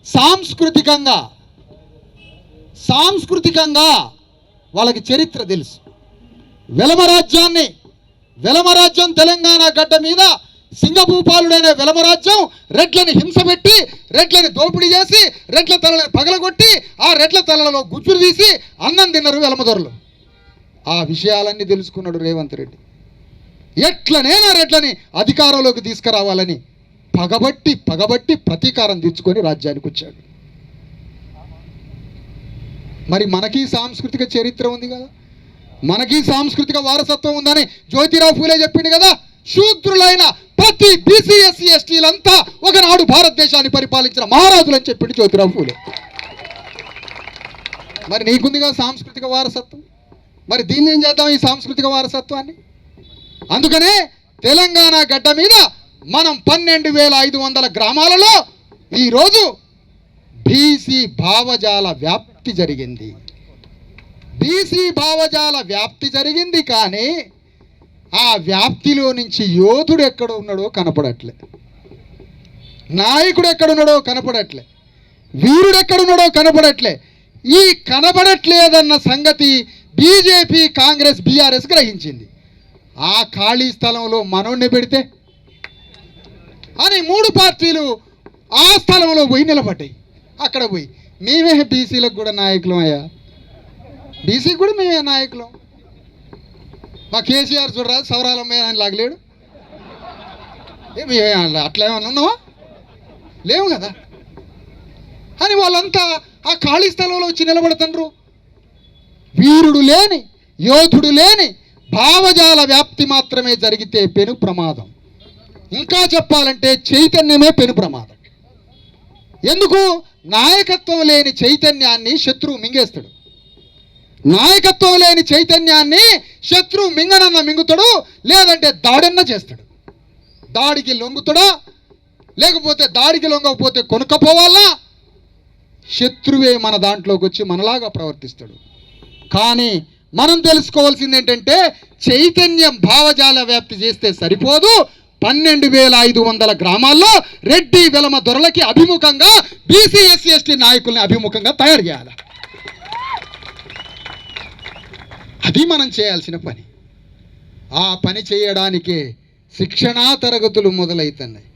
సాంస్కృతికంగా వాళ్ళకి చరిత్ర తెలుసు. వెలమరాజ్యం తెలంగాణ గడ్డ మీద సింగభూపాలుడైన వెలమరాజ్యం రెడ్లని హింసపెట్టి, రెడ్లని దోపిడీ చేసి, రెడ్ల తలని పగలగొట్టి, ఆ రెడ్ల తలలో గుజ్జులు తీసి అన్నం తిన్నారు వెలమదొరలు. ఆ విషయాలన్నీ తెలుసుకున్నాడు రేవంత్ రెడ్డి. ఎట్లనైనా రెడ్లని అధికారంలోకి తీసుకురావాలని పగబట్టి ప్రతీకారం తీర్చుకొని రాజ్యానికి వచ్చాడు. మరి మనకి సాంస్కృతిక చరిత్ర ఉంది కదా, మనకి సాంస్కృతిక వారసత్వం ఉందని జ్యోతిరావు ఫూలే చెప్పిండు కదా. శూద్రులైన ప్రతి బీసీ ఎస్సీ ఎస్టీలంతా ఒకనాడు భారతదేశాన్ని పరిపాలించిన మహారాజులు అని చెప్పిండు జ్యోతిరావు ఫూలే. మరి నీకుంది కదా సాంస్కృతిక వారసత్వం, మరి దీన్ని ఏం చేద్దాం ఈ సాంస్కృతిక వారసత్వాన్ని? అందుకనే తెలంగాణ గడ్డ మీద మనం 12,500 గ్రామాలలో ఈరోజు బీసీ భావజాల వ్యాప్తి జరిగింది. బీసీ భావజాల వ్యాప్తి జరిగింది, కానీ ఆ వ్యాప్తిలో నుంచి యోధుడు ఎక్కడ ఉన్నాడో కనపడట్లే, నాయకుడు ఎక్కడున్నాడో కనపడట్లే, వీరుడు ఎక్కడున్నాడో కనపడట్లే. ఈ కనబడట్లేదన్న సంగతి బీజేపీ, కాంగ్రెస్, బీఆర్ఎస్ గ్రహించింది. ఆ ఖాళీ స్థలంలో మనోడిని పెడితే అని 3 పార్టీలు ఆ స్థలంలో పోయి నిలబడ్డాయి. అక్కడ పోయి మేమే బీసీలకు కూడా నాయకులం అయ్యా, బీసీకి కూడా మేమే నాయకులం. మా కేసీఆర్ చూడరా సౌరాలమ్మే ఆయన లాగలేడు, అట్లా ఏమన్నా ఉన్నావా? లేవు కదా అని వాళ్ళంతా ఆ ఖాళీ స్థలంలో వచ్చి నిలబడుతుండ్రు. వీరుడు లేని, యోధుడు లేని భావజాల వ్యాప్తి మాత్రమే జరిగితే పెను ప్రమాదం. ఇంకా చెప్పాలంటే చైతన్యమే పెను ప్రమాదం. ఎందుకు? నాయకత్వం లేని చైతన్యాన్ని శత్రువు మింగేస్తాడు. నాయకత్వం లేని చైతన్యాన్ని శత్రువు మింగనన్న మింగుతాడు, లేదంటే దాడన్న చేస్తాడు. దాడికి లొంగుతాడా, లేకపోతే దాడికి లొంగకపోతే కొనుక్కపోవాలా, శత్రువే మన దాంట్లోకి వచ్చి మనలాగా ప్రవర్తిస్తాడు. కానీ మనం తెలుసుకోవాల్సింది ఏంటంటే చైతన్యం భావజాల వ్యాప్తి చేస్తే సరిపోదు. 12,500 గ్రామాల్లో రెడ్డి వెలమ దొరలకి అభిముఖంగా బీసీ, ఎస్సీ, ఎస్టీ నాయకుల్ని అభిముఖంగా తయారు చేయాలి. అది మనం చేయాల్సిన పని. ఆ పని చేయడానికే శిక్షణా తరగతులు మొదలవుతున్నాయి.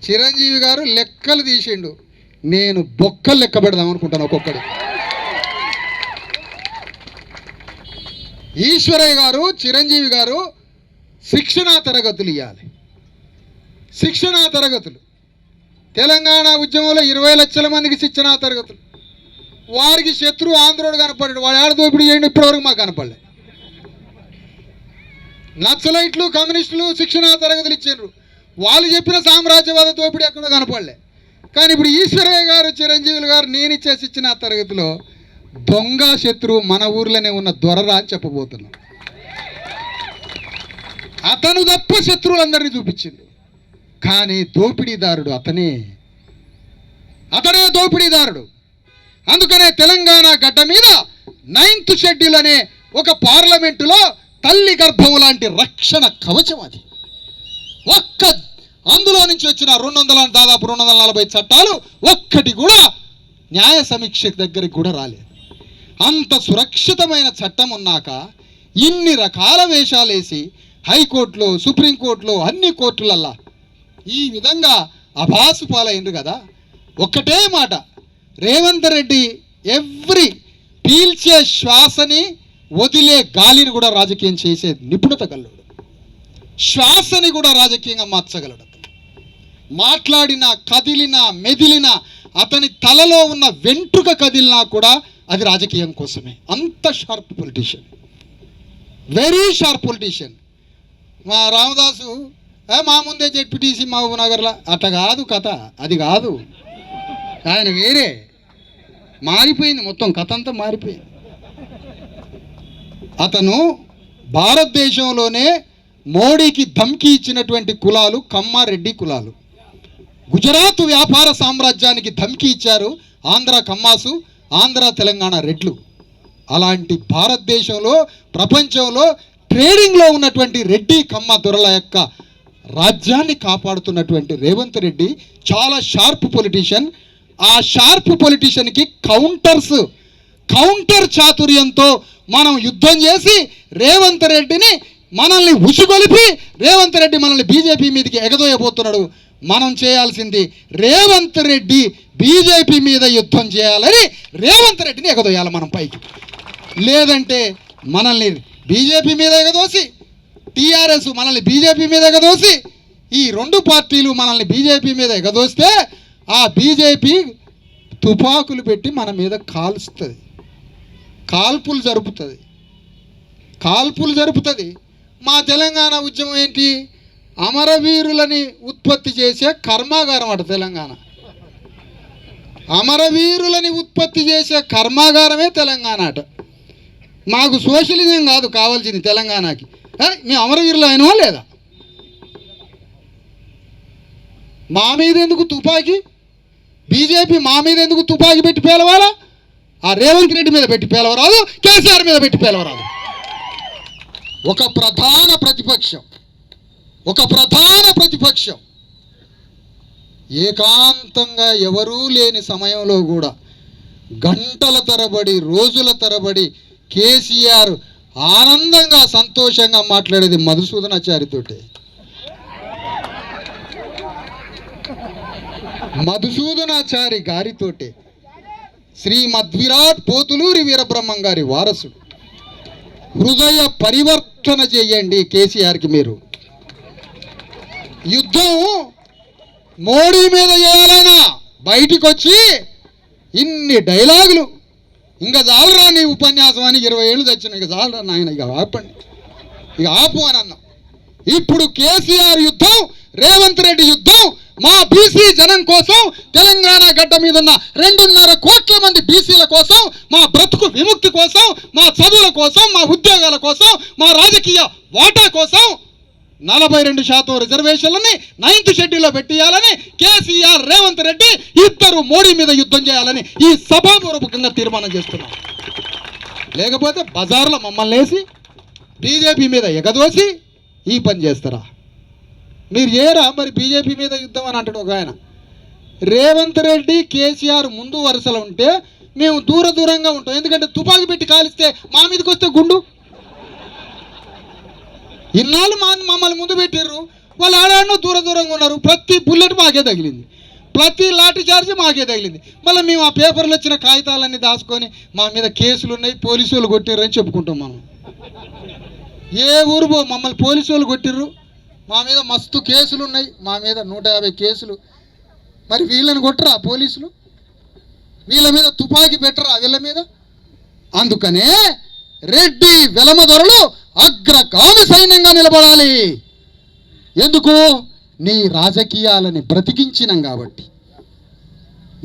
చిరంజీవి గారు లెక్కలు తీసిండు, నేను బొక్కలు లెక్క పెడదాం అనుకుంటాను ఒక్కొక్కడు. ఈశ్వరయ్య గారు, చిరంజీవి గారు శిక్షణా తరగతులు ఇవ్వాలి. శిక్షణా తరగతులు తెలంగాణ ఉద్యమంలో 20 లక్షల మందికి శిక్షణా తరగతులు. వారికి శత్రువు ఆంధ్రోడు కనపడ్డాడు, వాడు ఏడ దోపిడీ చేయండి ఇప్పటివరకు మాకు కనపడలే. నక్సలైట్లు, కమ్యూనిస్టులు శిక్షణా తరగతులు ఇచ్చారు, వాళ్ళు చెప్పిన సామ్రాజ్యవాద దోపిడీ ఎక్కడో కనపడలే. కానీ ఇప్పుడు ఈశ్వరయ్య గారు, చిరంజీవులు గారు నేను ఇచ్చే శిక్షణా తరగతిలో దొంగ శత్రువు మన ఊర్లోనే ఉన్న దొరరా అని చెప్పబోతున్నాం. అతను తప్ప శత్రువులందరినీ చూపించింది, కానీ దోపిడీదారుడు అతనే దోపిడీదారుడు. అందుకనే తెలంగాణ గడ్డ మీద 9th షెడ్యూల్ అనే ఒక పార్లమెంటులో తల్లి గర్భం లాంటి రక్షణ కవచం అది. అందులో నుంచి వచ్చిన దాదాపు 240 చట్టాలు ఒక్కటి కూడా న్యాయ సమీక్ష దగ్గరికి కూడా రాలేదు. అంత సురక్షితమైన చట్టం ఉన్నాక ఇన్ని రకాల వేషాలేసి హైకోర్టులో, సుప్రీంకోర్టులో, అన్ని కోర్టులల్లా ఈ విధంగా అభాసు పాలైండ్రు కదా. ఒక్కటే మాట, రేవంత్ రెడ్డి పీల్చే శ్వాసని, వదిలే గాలిని కూడా రాజకీయం చేసే నిపుణత గలడు. శ్వాసని కూడా రాజకీయంగా మార్చగలడు. మాట్లాడినా, కదిలినా, మెదిలినా, అతని తలలో ఉన్న వెంట్రుక కదిలినా కూడా అది రాజకీయం కోసమే. అంత sharp politician, very sharp politician. మా రామదాసు మా ముందే జెడ్పీటీసీ మహబూబ్ నగర్లో, అట్లా కాదు కథ, అది కాదు. ఆయన వేరే, మారిపోయింది, మొత్తం కథ అంతా మారిపోయింది. అతను భారతదేశంలోనే మోడీకి ధమ్కి ఇచ్చినటువంటి కులాలు కమ్మారెడ్డి కులాలు. గుజరాత్ వ్యాపార సామ్రాజ్యానికి ధమ్కి ఇచ్చారు ఆంధ్ర కమ్మాసు, ఆంధ్ర తెలంగాణ రెడ్లు. అలాంటి భారతదేశంలో, ప్రపంచంలో ట్రేడింగ్లో ఉన్నటువంటి రెడ్డి కమ్మ దొరల యొక్క రాజ్యాన్ని కాపాడుతున్నటువంటి రేవంత్ రెడ్డి చాలా షార్ప్ పొలిటీషియన్. ఆ షార్ప్ పొలిటీషియన్కి కౌంటర్ చాతుర్యంతో మనం యుద్ధం చేసి రేవంత్ రెడ్డిని, మనల్ని ఉసుగొలిపి రేవంత్ రెడ్డి మనల్ని బీజేపీ మీదకి ఎగదోయబోతున్నాడు. మనం చేయాల్సింది రేవంత్ రెడ్డి బీజేపీ మీద యుద్ధం చేయాలని రేవంత్ రెడ్డిని ఎగదోయాలి మనం పైకి. లేదంటే మనల్ని బీజేపీ మీద ఎగదోసి, టీఆర్ఎస్ మనల్ని బీజేపీ మీద ఎగదోసి, ఈ 2 పార్టీలు మనల్ని బీజేపీ మీద ఎగదోస్తే ఆ బీజేపీ తుపాకులు పెట్టి మన మీద కాల్స్తుంది, కాల్పులు జరుపుతుంది. మా తెలంగాణ ఉద్యమం ఏంటి? అమరవీరులని ఉత్పత్తి చేసే కర్మాగారం అట తెలంగాణ. అమరవీరులని ఉత్పత్తి చేసే కర్మాగారమే తెలంగాణ అట. మాకు సోషలిజం కాదు కావాల్సింది తెలంగాణకి. మీ అమరవీరులు అయినవా లేదా? మా మీద ఎందుకు తుపాకీ? బీజేపీ మా మీద ఎందుకు తుపాకీ పెట్టి పేలవాలా? ఆ రేవంత్ రెడ్డి మీద పెట్టి పేలవరాదు, కేసీఆర్ మీద పెట్టి పేలవరాదు. ఒక ప్రధాన ప్రతిపక్షం ఏకాంతంగా ఎవరూ లేని సమయంలో కూడా గంటల తరబడి, రోజుల తరబడి కేసీఆర్ ఆనందంగా, సంతోషంగా మాట్లాడేది మధుసూదనాచారితోటే. మధుసూదనాచారి గారితోటే. శ్రీమద్విరాట్ పోతులూరి వీరబ్రహ్మం గారి వారసుడు. హృదయ పరివర్తన చేయండి కేసీఆర్కి మీరు. యుద్ధం మోడీ మీద చేయాలైనా బయటికి వచ్చి ఇన్ని డైలాగులు, ఇంకా చాలరా నీ ఉపన్యాసం అని 20 ఏళ్ళు తెచ్చిన, ఇక చాలరా నాయన, ఇక ఆపండి, ఇక ఆపు అని అన్నాం. ఇప్పుడు కేసీఆర్ యుద్ధం, రేవంత్ రెడ్డి యుద్ధం మా బీసీ జనం కోసం, తెలంగాణ గడ్డ మీద ఉన్న 2.5 కోట్ల మంది బీసీల కోసం, మా బ్రతుకు విముక్తి కోసం, మా చదువుల కోసం, మా ఉద్యోగాల కోసం, మా రాజకీయ వాటా కోసం 42% రిజర్వేషన్లని 9th షెడ్యూల్లో పెట్టియాలని కేసీఆర్, రేవంత్ రెడ్డి ఇద్దరు మోడీ మీద యుద్ధం చేయాలని ఈ సభాపూర్వకంగా తీర్మానం చేస్తున్నాం. లేకపోతే బజార్లో మమ్మల్ని వేసి బీజేపీ మీద ఎగదోసి ఈ పని చేస్తారా? మీరు ఏరా మరి బీజేపీ మీద యుద్ధం అని అంటాడు ఒక ఆయన. రేవంత్ రెడ్డి, కేసీఆర్ ముందు వరుసలో ఉంటే మేము దూరంగా ఉంటాం. ఎందుకంటే తుపాకీ పెట్టి కాలిస్తే మా మీదకి వస్తే గుండు. ఇన్నాళ్ళు మమ్మల్ని ముందు పెట్టారు, వాళ్ళు ఆడాడో దూరంగా ఉన్నారు. ప్రతి బుల్లెట్ మాకే తగిలింది, ప్రతి లాఠీ చార్జ్ మాకే తగిలింది. మళ్ళీ మేము ఆ పేపర్లు వచ్చిన కాగితాలన్నీ దాచుకొని మా మీద కేసులు ఉన్నాయి, పోలీసు వాళ్ళు కొట్టిర్రు అని చెప్పుకుంటాం. మనం ఏ ఊరు మమ్మల్ని పోలీసు వాళ్ళు కొట్టిర్రు, మా మీద మస్తు కేసులు ఉన్నాయి, మా మీద 150 కేసులు. మరి వీళ్ళని కొట్టరా పోలీసులు? వీళ్ళ మీద తుపాకీ పెట్టరా వీళ్ళ మీద? అందుకనే రెడ్డి వెలమదొరలు అగ్రగామి సైన్యంగా నిలబడాలి. ఎందుకు? నీ రాజకీయాలని బ్రతికించినాం కాబట్టి,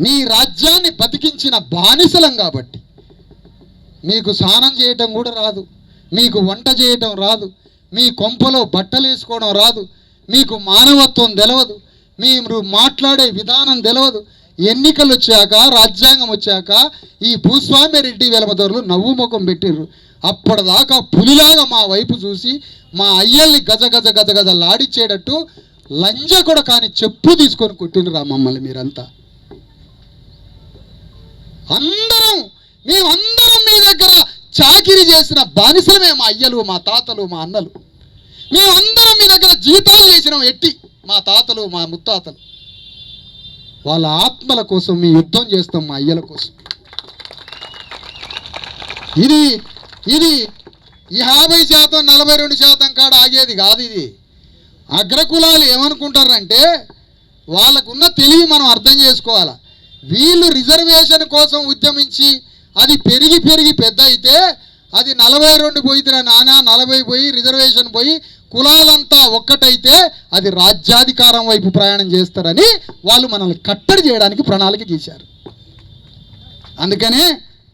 నీ రాజ్యాన్ని బతికించిన బానిసలం కాబట్టి. మీకు స్నానం చేయటం కూడా రాదు, మీకు వంట చేయటం రాదు, మీ కొంపలో బట్టలు వేసుకోవడం రాదు, మీకు మానవత్వం తెలవదు, మీరు మాట్లాడే విధానం తెలవదు. ఎన్నికలు వచ్చాక, రాజ్యాంగం వచ్చాక ఈ భూస్వామి రెడ్డి వెలమదొరలు నవ్వు ముఖం పెట్టిర్రు. అప్పటిదాకా పులిలాగా మా వైపు చూసి మా అయ్యల్ని గజ లాడిచ్చేటట్టు లంజ కూడా కానీ చెప్పు తీసుకొని కొట్టినరా మమ్మల్ని మీరంతా. మేమందరం మీ దగ్గర చాకిరీ చేసిన బానిసలమే మా అయ్యలు, మా తాతలు, మా అన్నలు. మేమందరం మీ దగ్గర జీతాలు చేసినాం ఎట్టి, మా తాతలు, మా ముత్తాతలు. వాళ్ళ ఆత్మల కోసం మీ యుద్ధం చేస్తాం, మా అయ్యల కోసం. ఇది 50% 42% కాడ ఆగేది కాదు. ఇది అగ్రకులాలు ఏమనుకుంటారంటే, వాళ్ళకున్న తెలివి మనం అర్థం చేసుకోవాలి. వీళ్ళు రిజర్వేషన్ కోసం ఉద్యమించి అది పెరిగి పెద్ద అయితే అది 42 పోయితే నానా 40 పోయి రిజర్వేషన్ పోయి కులాలంతా ఒక్కటైతే అది రాజ్యాధికారం వైపు ప్రయాణం చేస్తారని వాళ్ళు మనల్ని కట్టడి చేయడానికి ప్రణాళిక గీశారు. అందుకనే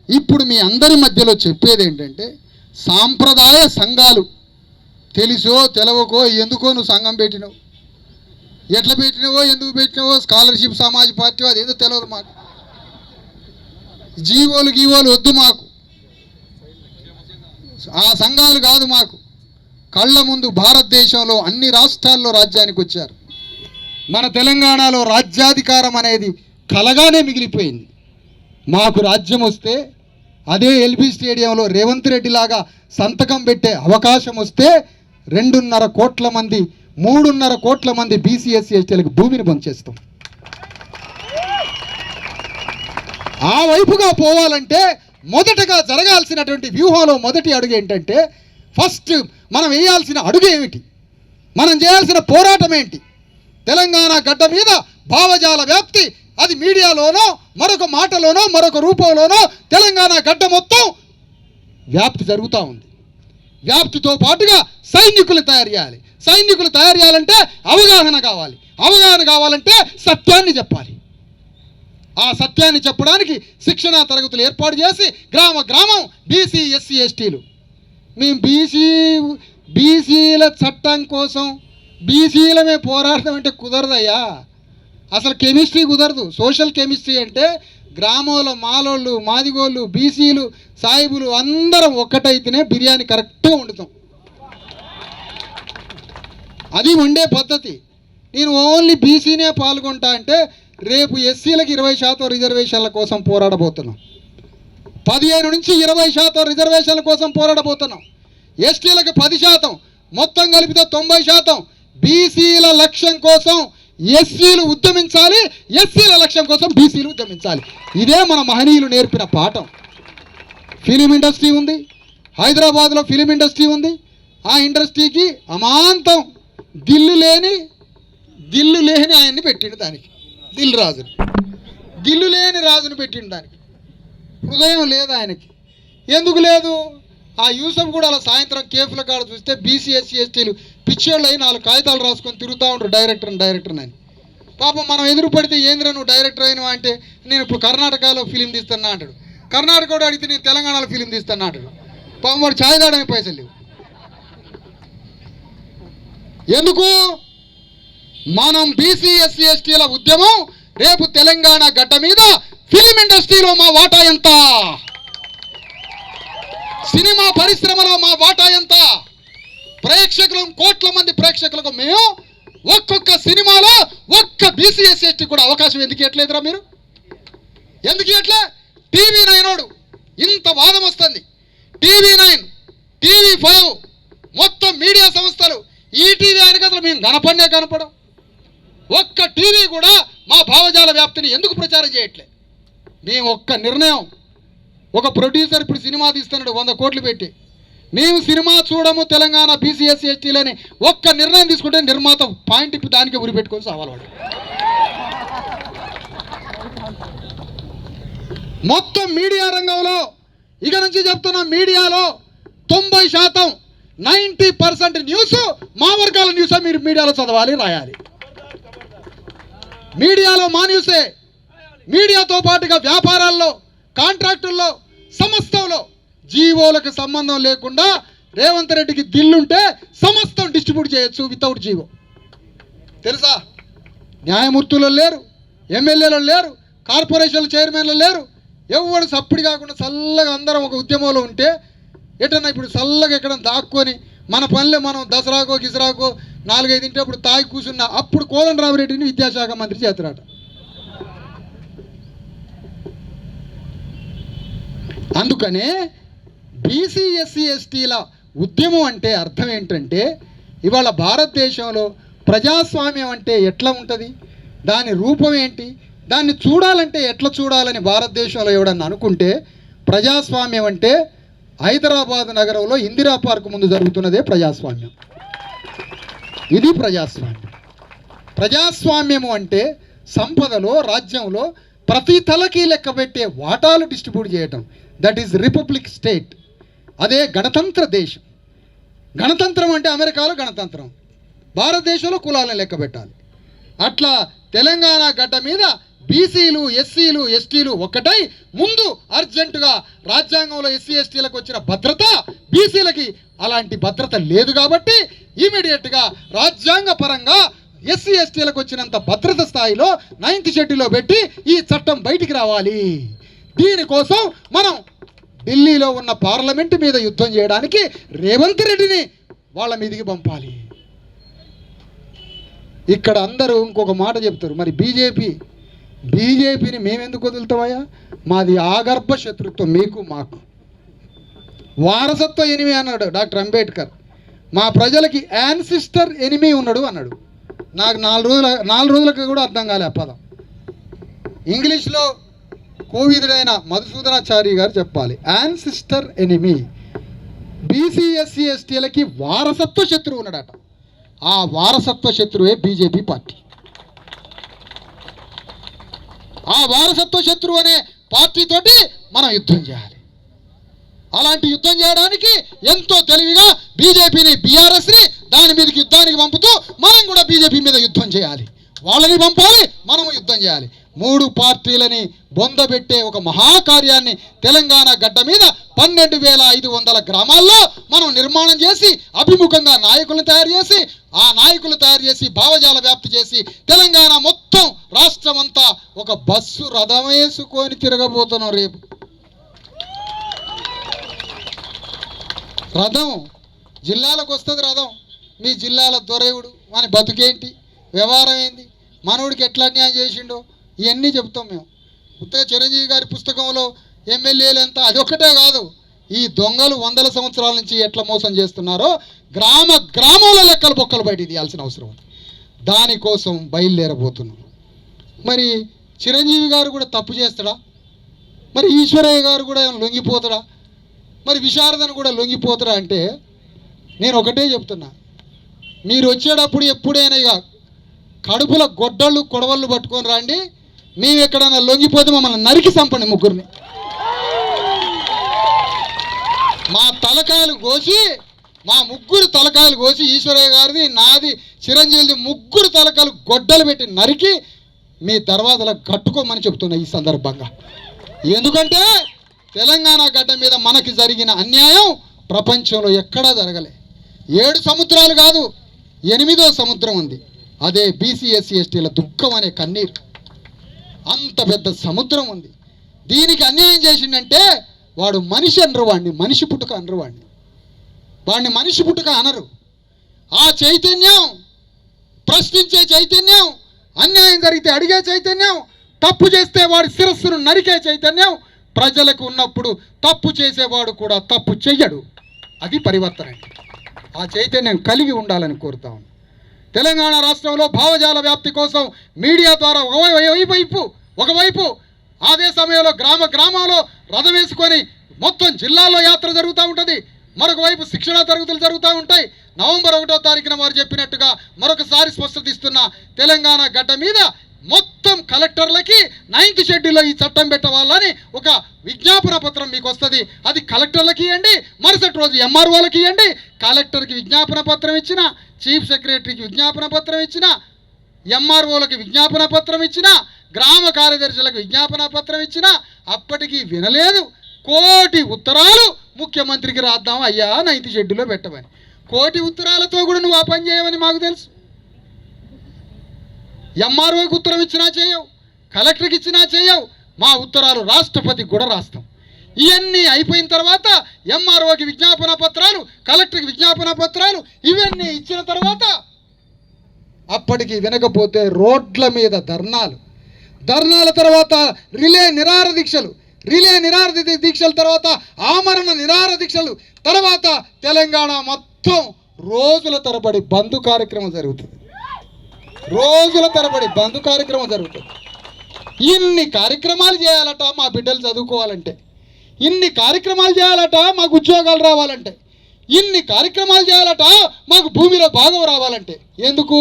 ఇప్పుడు మీ అందరి మధ్యలో చెప్పేది ఏంటంటే, సాంప్రదాయ సంఘాలు తెలుసో తెలవకో ఎందుకో నువ్వు సంఘం పెట్టినావు, ఎట్లా పెట్టినావో ఎందుకు పెట్టినావో, స్కాలర్షిప్ సమాజ్ పార్టీ అదేందో తెలియదు మాకు. గీవోలు వద్దు మాకు, ఆ సంఘాలు కాదు మాకు. కళ్ళ ముందు భారతదేశంలో అన్ని రాష్ట్రాల్లో రాజ్యానికి వచ్చారు. మన తెలంగాణలో రాజ్యాధికారం అనేది కలగానే మిగిలిపోయింది. మాకు రాజ్యం వస్తే అదే ఎల్బీ స్టేడియంలో రేవంత్ రెడ్డి లాగా సంతకం పెట్టే అవకాశం వస్తే 2.5 కోట్ల మంది 3.5 కోట్ల మంది బీసీ ఎస్సీ ఎస్టీలకు భూమిని పంచేస్తాం. ఆ వైపుగా పోవాలంటే మొదటగా జరగాల్సినటువంటి వ్యూహంలో మొదటి అడుగు ఏంటంటే, ఫస్ట్ మనం వేయాల్సిన అడుగు ఏమిటి, మనం చేయాల్సిన పోరాటం ఏంటి? తెలంగాణ గడ్డ మీద భావజాల వ్యాప్తి, అది మీడియాలోనో మరొక మాటలోనో మరొక రూపంలోనో తెలంగాణ గడ్డ మొత్తం వ్యాప్తి జరుగుతూ ఉంది. వ్యాప్తితో పాటుగా సైనికులు తయారు చేయాలి. సైనికులు తయారు చేయాలంటే అవగాహన కావాలి. అవగాహన కావాలంటే సత్యాన్ని చెప్పాలి. ఆ సత్యాన్ని చెప్పడానికి శిక్షణా తరగతులు ఏర్పాటు చేసి గ్రామం బీసీ ఎస్సీ ఎస్టీలు మేము బీసీల చట్టం కోసం బీసీలమే పోరాడతాం అంటే కుదరదయ్యా. అసలు కెమిస్ట్రీ కుదరదు. సోషల్ కెమిస్ట్రీ అంటే గ్రామంలో మాలోళ్ళు, మాదిగోళ్ళు, బీసీలు, సాయిబులు అందరం ఒక్కటైతేనే బిర్యానీ కరెక్ట్గా వండుతాం. అది వండే పద్ధతి. నేను ఓన్లీ బీసీనే పాల్గొంటా అంటే రేపు ఎస్సీలకు 20% రిజర్వేషన్ల కోసం పోరాడబోతున్నాం. 15 నుంచి 20% రిజర్వేషన్ల కోసం పోరాడబోతున్నాం. ఎస్టీలకు 10%, మొత్తం కలిపితే 90%. బీసీల లక్ష్యం కోసం ఎస్సీలు ఉద్యమించాలి, ఎస్సీల లక్ష్యం కోసం బీసీలు ఉద్యమించాలి. ఇదే మన మహనీయులు నేర్పిన పాఠం. ఫిలిం ఇండస్ట్రీ ఉంది, హైదరాబాద్లో ఫిలిం ఇండస్ట్రీ ఉంది. ఆ ఇండస్ట్రీకి అమాంతం దిల్లు లేని ఆయన్ని పెట్టిండు దానికి, దిల్ లేని రాజుని పెట్టిండు దానికి. హృదయం లేదు ఆయనకి. ఎందుకు లేదు? ఆ యూసఫ్ కూడా అలా సాయంత్రం కేఫ్ల కాడ చూస్తే బీసీ ఎస్సీ ఎస్టీలు పిచ్చోళ్ళు అయి 4 కాగితాలు రాసుకొని తిరుగుతూ ఉంటారు డైరెక్టర్ అని. పాపం మనం ఎదురు పడితే ఏంద్రా నువ్వు డైరెక్టర్ అయినా అంటే నేను ఇప్పుడు కర్ణాటకలో ఫిలిం తీస్తున్నా అంటాడు. కర్ణాటక కూడా అడిగితే నేను తెలంగాణలో ఫిలిం తీస్తున్నా అంటాడు. పాపం వాడు ఛాయ్ తాగడానికి పైసలు లేవు. ఎందుకు? మనం బీసీ ఎస్సీ ఎస్టీల ఉద్యమం రేపు తెలంగాణ గడ్డ మీద ఫిలిం ఇండస్ట్రీలో మా వాటా ఎంత, సినిమా పరిశ్రమలో మా వాటా ఎంత, ప్రేక్షకులు కోట్ల మంది ప్రేక్షకులకు మేము ఒక్కొక్క సినిమాలో ఒక్క బీసీ ఎస్సీ ఎస్టీ కూడా అవకాశం ఎందుకు ఇవ్వట్లేదురా మీరు? ఎందుకు ఇవ్వట్లే? TV9 ఇంత వాదం వస్తుంది. TV9, TV5 మొత్తం మీడియా సంస్థలు, ఈటీవీ ఆయనకి అసలు మేము కనపడం. ఒక్క టీవీ కూడా మా భావజాల వ్యాప్తిని ఎందుకు ప్రచారం చేయట్లే? మేము ఒక్క నిర్ణయం, ఒక ప్రొడ్యూసర్ ఇప్పుడు సినిమా తీస్తున్నాడు 100 కోట్లు పెట్టి, మేము సినిమా చూడము తెలంగాణ బీసీ ఎస్సీ ఎస్టీలని ఒక్క నిర్ణయం తీసుకుంటే నిర్మాత పాయింట్ ఇప్పుడు దానికే ఉరి పెట్టుకొని సావాలవాడు. మొత్తం మీడియా రంగంలో ఇక నుంచి చెప్తున్నా, మీడియాలో 90%, 90% న్యూస్ మా వర్గాల న్యూసే మీరు మీడియాలో చదవాలి, రాయాలి. మీడియాలో మా న్యూసే. మీడియాతో పాటుగా వ్యాపారాల్లో, కాంట్రాక్టుల్లో, సమస్తంలో జీవోలకు సంబంధం లేకుండా రేవంత్ రెడ్డికి దిల్లుంటే సమస్తం డిస్ట్రిబ్యూట్ చేయొచ్చు వితౌట్ జీవో. తెలుసా? న్యాయమూర్తులు లేరు, ఎమ్మెల్యేలు లేరు, కార్పొరేషన్ల చైర్మన్లు లేరు. ఎవరు సప్పుడు కాకుండా చల్లగా అందరం ఒక ఉద్యమంలో ఉంటే ఎటన్నా ఇప్పుడు చల్లగా ఎక్కడ దాక్కొని మన పనిలో మనం దసరాకో గిసరాకో 4-5 ఇంటప్పుడు తాగి కూర్చున్నా అప్పుడు కోదండరామిరెడ్డిని విద్యాశాఖ మంత్రి చేస్తారట. అందుకనే బీసీ ఎస్సీ ఎస్టీల ఉద్యమం అంటే అర్థం ఏంటంటే, ఇవాళ భారతదేశంలో ప్రజాస్వామ్యం అంటే ఎట్లా ఉంటుంది, దాని రూపం ఏంటి, దాన్ని చూడాలంటే ఎట్లా చూడాలని భారతదేశంలో ఎవడన్నా అనుకుంటే, ప్రజాస్వామ్యం అంటే హైదరాబాద్ నగరంలో ఇందిరా పార్క్ ముందు జరుగుతున్నదే ప్రజాస్వామ్యం. ఇది ప్రజాస్వామ్యం. ప్రజాస్వామ్యము అంటే సంపదలో, రాజ్యంలో ప్రతి తలకి లెక్క పెట్టే వాటాలు డిస్ట్రిబ్యూట్ చేయటం. That is republic state. అదే గణతంత్ర దేశం. గణతంత్రం అంటే అమెరికాలో గణతంత్రం, భారతదేశంలో కులాలను లెక్క పెట్టాలి. అట్లా తెలంగాణ గడ్డ మీద బీసీలు, ఎస్సీలు, ఎస్టీలు ఒక్కటై ముందు అర్జెంటుగా రాజ్యాంగంలో ఎస్సీ ఎస్టీలకు వచ్చిన భద్రత బీసీలకి అలాంటి భద్రత లేదు కాబట్టి ఇమీడియట్గా రాజ్యాంగ పరంగా ఎస్సీ ఎస్టీలకు వచ్చినంత భద్రత స్థాయిలో 9th షెడ్యూల్లో పెట్టి ఈ చట్టం బయటికి రావాలి. దీనికోసం మనం ఢిల్లీలో ఉన్న పార్లమెంటు మీద యుద్ధం చేయడానికి రేవంత్ రెడ్డిని వాళ్ళ మీదికి పంపాలి. ఇక్కడ అందరూ ఇంకొక మాట చెప్తారు, మరి బీజేపీని మేమెందుకు వదులుతామయ్యా, మాది ఆగర్భ శత్రుత్వం మీకు మాకు, వారసత్వ ఎనిమి అన్నాడు డాక్టర్ అంబేద్కర్. మా ప్రజలకి యాన్సిస్టర్ ఎనిమి ఉన్నాడు అన్నాడు. నాకు 4 రోజులకు కూడా అర్థం కాలే ఆ పదం. ఇంగ్లీష్లో కోవిదుడైన మధుసూదనాచారి గారు చెప్పాలి, యాన్సిస్టర్ ఎనిమి. బీసీ ఎస్సీ ఎస్టీలకి వారసత్వ శత్రువు ఉన్నాడట. ఆ వారసత్వ శత్రువే బీజేపీ పార్టీ. ఆ వారసత్వ శత్రువు అనే పార్టీతోటి మనం యుద్ధం చేయాలి. అలాంటి యుద్ధం చేయడానికి ఎంతో తెలివిగా బీజేపీని, బీఆర్ఎస్ని దాని మీదకి యుద్ధానికి పంపుతూ మనం కూడా బీజేపీ మీద యుద్ధం చేయాలి. వాళ్ళని పంపాలి, మనము యుద్ధం చేయాలి. 3 పార్టీలని బొందబెట్టే ఒక మహాకార్యాన్ని తెలంగాణ గడ్డ మీద 12,500 గ్రామాల్లో మనం నిర్మాణం చేసి అభిముఖంగా నాయకులను తయారు చేసి, ఆ నాయకులు తయారు చేసి భావజాల వ్యాప్తి చేసి తెలంగాణ మొత్తం రాష్ట్రం అంతా ఒక బస్సు రథం వేసుకొని తిరగబోతున్నాం. రేపు రథం జిల్లాలకు వస్తుంది. రథం మీ జిల్లాల దొరేవుడు వాని బతుకేంటి, వ్యవహారం ఏంది, మనవుడికి ఎట్లా అన్యాయం చేసిండో ఇవన్నీ చెప్తాం మేము. ఉత్తగా చిరంజీవి గారి పుస్తకంలో ఎమ్మెల్యేలు ఎంత, అదొక్కటే కాదు, ఈ దొంగలు 100 సంవత్సరాల నుంచి ఎట్లా మోసం చేస్తున్నారో గ్రామాల లెక్కలు బొక్కలు బయట తీయాల్సిన అవసరం ఉంది. దానికోసం బయలుదేరబోతున్నాం. మరి చిరంజీవి గారు కూడా తప్పు చేస్తాడా? మరి ఈశ్వరయ్య గారు కూడా లొంగిపోతాడా? మరి విశారదను కూడా లొంగిపోతాడా అంటే నేను ఒకటే చెప్తున్నా, మీరు వచ్చేటప్పుడు ఎప్పుడైనా ఇక కడుపుల గొడ్డళ్ళు కొడవళ్ళు పట్టుకొని రండి. మేము ఎక్కడైనా లొంగిపోతే మమ్మల్ని నరికి చంపండి ముగ్గురిని. మా తలకాయలు కోసి, మా ముగ్గురు తలకాయలు కోసి, ఈశ్వరయ్య గారిది, నాది, చిరంజీవిది, ముగ్గురు తలకాయలు గొడ్డలు పెట్టి నరికి మీ దర్వాజలకు కట్టుకోమని చెప్తున్నా ఈ సందర్భంగా. ఎందుకంటే తెలంగాణ గడ్డ మీద మనకి జరిగిన అన్యాయం ప్రపంచంలో ఎక్కడా జరగలే. 7 సముద్రాలు కాదు, 8వ సముద్రం ఉంది. అదే బీసీ ఎస్సీ ఎస్టీల దుఃఖం అనే కన్నీరు. అంత పెద్ద సముద్రం ఉంది. దీనికి అన్యాయం చేసిండంటే వాడు మనిషి అనరు, వాడిని మనిషి పుట్టుక అనరు, వాడిని మనిషి పుట్టుక అనరు. ఆ చైతన్యం, ప్రశ్నించే చైతన్యం, అన్యాయం జరిగితే అడిగే చైతన్యం, తప్పు చేస్తే వాడి శిరస్సును నరికే చైతన్యం ప్రజలకు ఉన్నప్పుడు తప్పు చేసేవాడు కూడా తప్పు చెయ్యడు. అది పరివర్తన. ఆ చైతన్యం కలిగి ఉండాలని కోరుతా ఉన్నాను. తెలంగాణ రాష్ట్రంలో భావజాల వ్యాప్తి కోసం మీడియా ద్వారా ఒకవైపు అదే సమయంలో గ్రామాల్లో రథం వేసుకొని మొత్తం జిల్లాలో యాత్ర జరుగుతూ ఉంటుంది. మరొక వైపు శిక్షణా తరగతులు జరుగుతూ ఉంటాయి. నవంబర్ 1వ తారీఖున వారు చెప్పినట్టుగా మరొకసారి స్పష్టత ఇస్తున్న, తెలంగాణ గడ్డ మీద మొత్తం కలెక్టర్లకి 9th షెడ్యూల్లో ఈ చట్టం పెట్టవాలని ఒక విజ్ఞాపన పత్రం మీకు వస్తుంది. అది కలెక్టర్లకి ఇవ్వండి, మరుసటి రోజు ఎంఆర్ఓలకి ఇవ్వండి. కలెక్టర్కి విజ్ఞాపన పత్రం ఇచ్చిన, చీఫ్ సెక్రటరీకి విజ్ఞాపన పత్రం ఇచ్చిన, ఎంఆర్ఓలకి విజ్ఞాపన పత్రం ఇచ్చిన, గ్రామ కార్యదర్శులకు విజ్ఞాపన పత్రం ఇచ్చిన, అప్పటికీ వినలేదు. 1 కోటి ఉత్తరాలు ముఖ్యమంత్రికి రాద్దాం అయ్యా 9th షెడ్యూల్లో పెట్టమని. 1 కోటి ఉత్తరాలతో కూడా నువ్వు ఆ పని చేయవని మాకు తెలుసు. ఎంఆర్ఓకి ఉత్తరం ఇచ్చినా చేయవు, కలెక్టర్కి ఇచ్చినా చేయవు. మా ఉత్తరాలు రాష్ట్రపతికి కూడా రాస్తాం. ఇవన్నీ అయిపోయిన తర్వాత ఎంఆర్ఓకి విజ్ఞాపన పత్రాలు, కలెక్టర్కి విజ్ఞాపన పత్రాలు, ఇవన్నీ ఇచ్చిన తర్వాత అప్పటికి వినకపోతే రోడ్ల మీద ధర్నాల తర్వాత రిలే నిరాహార దీక్షల తర్వాత ఆమరణ నిరాహార దీక్షలు తర్వాత తెలంగాణ మొత్తం రోజుల తరబడి బంద్ కార్యక్రమం జరుగుతుంది. ఇన్ని కార్యక్రమాలు చేయాలట మా బిడ్డలు చదువుకోవాలంటే, ఇన్ని కార్యక్రమాలు చేయాలట మాకు ఉద్యోగాలు రావాలంటే, ఇన్ని కార్యక్రమాలు చేయాలట మాకు భూమిలో భాగం రావాలంటే. ఎందుకు?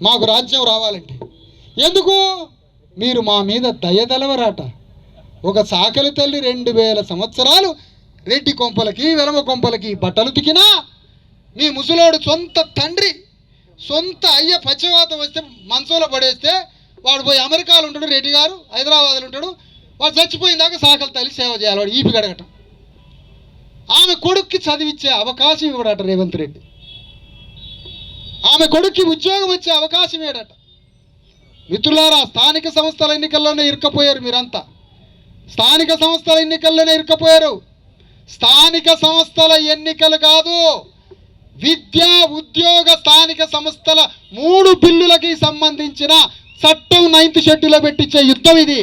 మాకు రాజ్యం రావాలంటే. ఎందుకు? మీరు మా మీద దయదలవరాట. ఒక సాకలి తల్లి 2000 సంవత్సరాలు రెడ్డి కొంపలకి వెలమ కొంపలకి బట్టలు తికినా, మీ ముసలోడు సొంత తండ్రి సొంత అయ్య పచ్చవాతం వస్తే మనసులో పడేస్తే వాడు పోయి అమెరికాలో ఉంటాడు, రెడ్డి గారు హైదరాబాద్లో ఉంటాడు. వాడు చచ్చిపోయిన దాకా సాకలి తల్లి సేవ చేయాలి. వాడు ఈపి గడగటం. ఆమె కొడుక్కి చదివిచ్చే అవకాశం ఇవ్వడట రేవంత్ రెడ్డి. ఆమె కొడుక్కి ఉద్యోగం వచ్చే అవకాశం ఇవ్వడట. మిత్రులారా, స్థానిక సంస్థల ఎన్నికల్లోనే ఇరుక్కపోయారు మీరంతా. స్థానిక సంస్థల ఎన్నికలు కాదు, విద్యా ఉద్యోగ స్థానిక సంస్థల 3 బిల్లులకి సంబంధించిన చట్టం 9th షెడ్యూల్లో పెట్టించే యుద్ధం ఇది.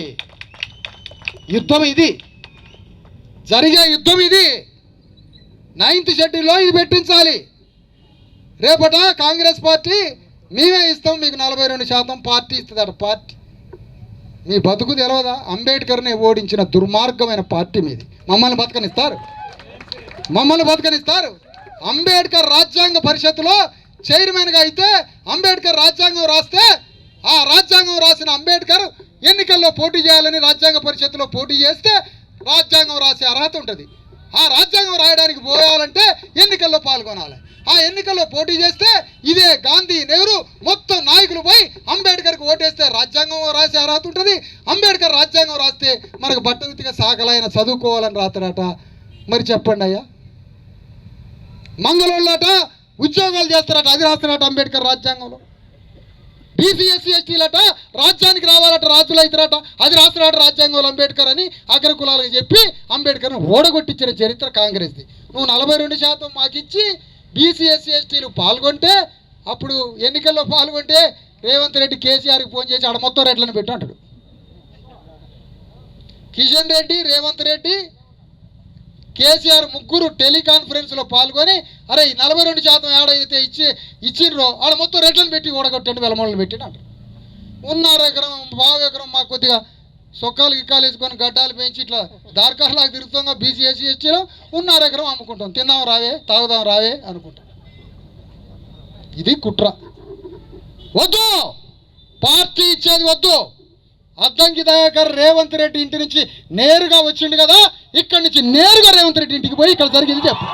జరిగే యుద్ధం ఇది. 9th షెడ్యూల్లో ఇది పెట్టించాలి. రేపట కాంగ్రెస్ పార్టీ మేమే ఇస్తాం మీకు 42% పార్టీ ఇస్తుందట. పార్టీ మీ బతుకు తెలవదా? అంబేద్కర్ని ఓడించిన దుర్మార్గమైన పార్టీ మీది. మమ్మల్ని బతకనిస్తారు. అంబేద్కర్ రాజ్యాంగ పరిషత్తులో చైర్మన్గా అయితే అంబేద్కర్ రాజ్యాంగం రాస్తే, ఆ రాజ్యాంగం రాసిన అంబేద్కర్ ఎన్నికల్లో పోటీ చేయాలని రాజ్యాంగ పరిషత్తులో పోటీ చేస్తే రాజ్యాంగం రాసే అర్హత ఉంటుంది. ఆ రాజ్యాంగం రాయడానికి పోవాలంటే ఎన్నికల్లో పాల్గొనాలి. ఆ ఎన్నికల్లో పోటీ చేస్తే ఇదే గాంధీ, నెహ్రూ మొత్తం నాయకులు పోయి అంబేద్కర్కి ఓటేస్తే రాజ్యాంగం రాసే అర్హత ఉంటుంది. అంబేద్కర్ రాజ్యాంగం రాస్తే మనకు బట్టగుతిగా సాగలైన చదువుకోవాలని రాస్తాడట. మరి చెప్పండి అయ్యా, మంగళోళ్ళట ఉద్యోగాలు చేస్తారట, అది రాస్తారట అంబేద్కర్ రాజ్యాంగంలో. బీసీ ఎస్సీ ఎస్టీలట రాజ్యానికి రావాలట, రాజులు అవుతారట, అది రాస్తున్నాడు రాజ్యాంగంలో అంబేద్కర్ అని అగ్ర కులాలకు చెప్పి అంబేద్కర్ని ఓడగొట్టించిన చరిత్ర కాంగ్రెస్ది. నువ్వు 42% మాకిచ్చి బీసీ ఎస్సీ ఎస్టీలు పాల్గొంటే, అప్పుడు ఎన్నికల్లో పాల్గొంటే రేవంత్ రెడ్డి కేసీఆర్కి ఫోన్ చేసి ఆడ మొత్తం రెడ్లను పెట్టు అంటాడు. కిషన్ రెడ్డి, రేవంత్ రెడ్డి, కేసీఆర్ ముగ్గురు టెలికాన్ఫరెన్స్లో పాల్గొని అరే 42% ఏడైతే ఇచ్చిండ్రో ఆడ మొత్తం రెడ్లను పెట్టి ఓడగొట్టండి, వెలమూలను పెట్టిండు అంటారు. 1.5 ఎకరం, 1.5 ఎకరం మాకు కొద్దిగా సొక్కాలు గిక్కాలు వేసుకొని గడ్డాలు పెంచి ఇట్లా దార్కాలాగా తిరుగుతాం, బీసీ ఎస్సీ ఎస్టీలో 1.5 ఎకరం అమ్ముకుంటాం, తిందాం రావే, తాగుదాం రావే అనుకుంటాం. ఇది కుట్ర. వద్దు, పార్టీ ఇచ్చేది వద్దు. అద్దంకి దయాకర్ రేవంత్ రెడ్డి ఇంటి నుంచి నేరుగా వచ్చిండు కదా, ఇక్కడి నుంచి నేరుగా రేవంత్ రెడ్డి ఇంటికి పోయి ఇక్కడ జరిగింది చెప్పు,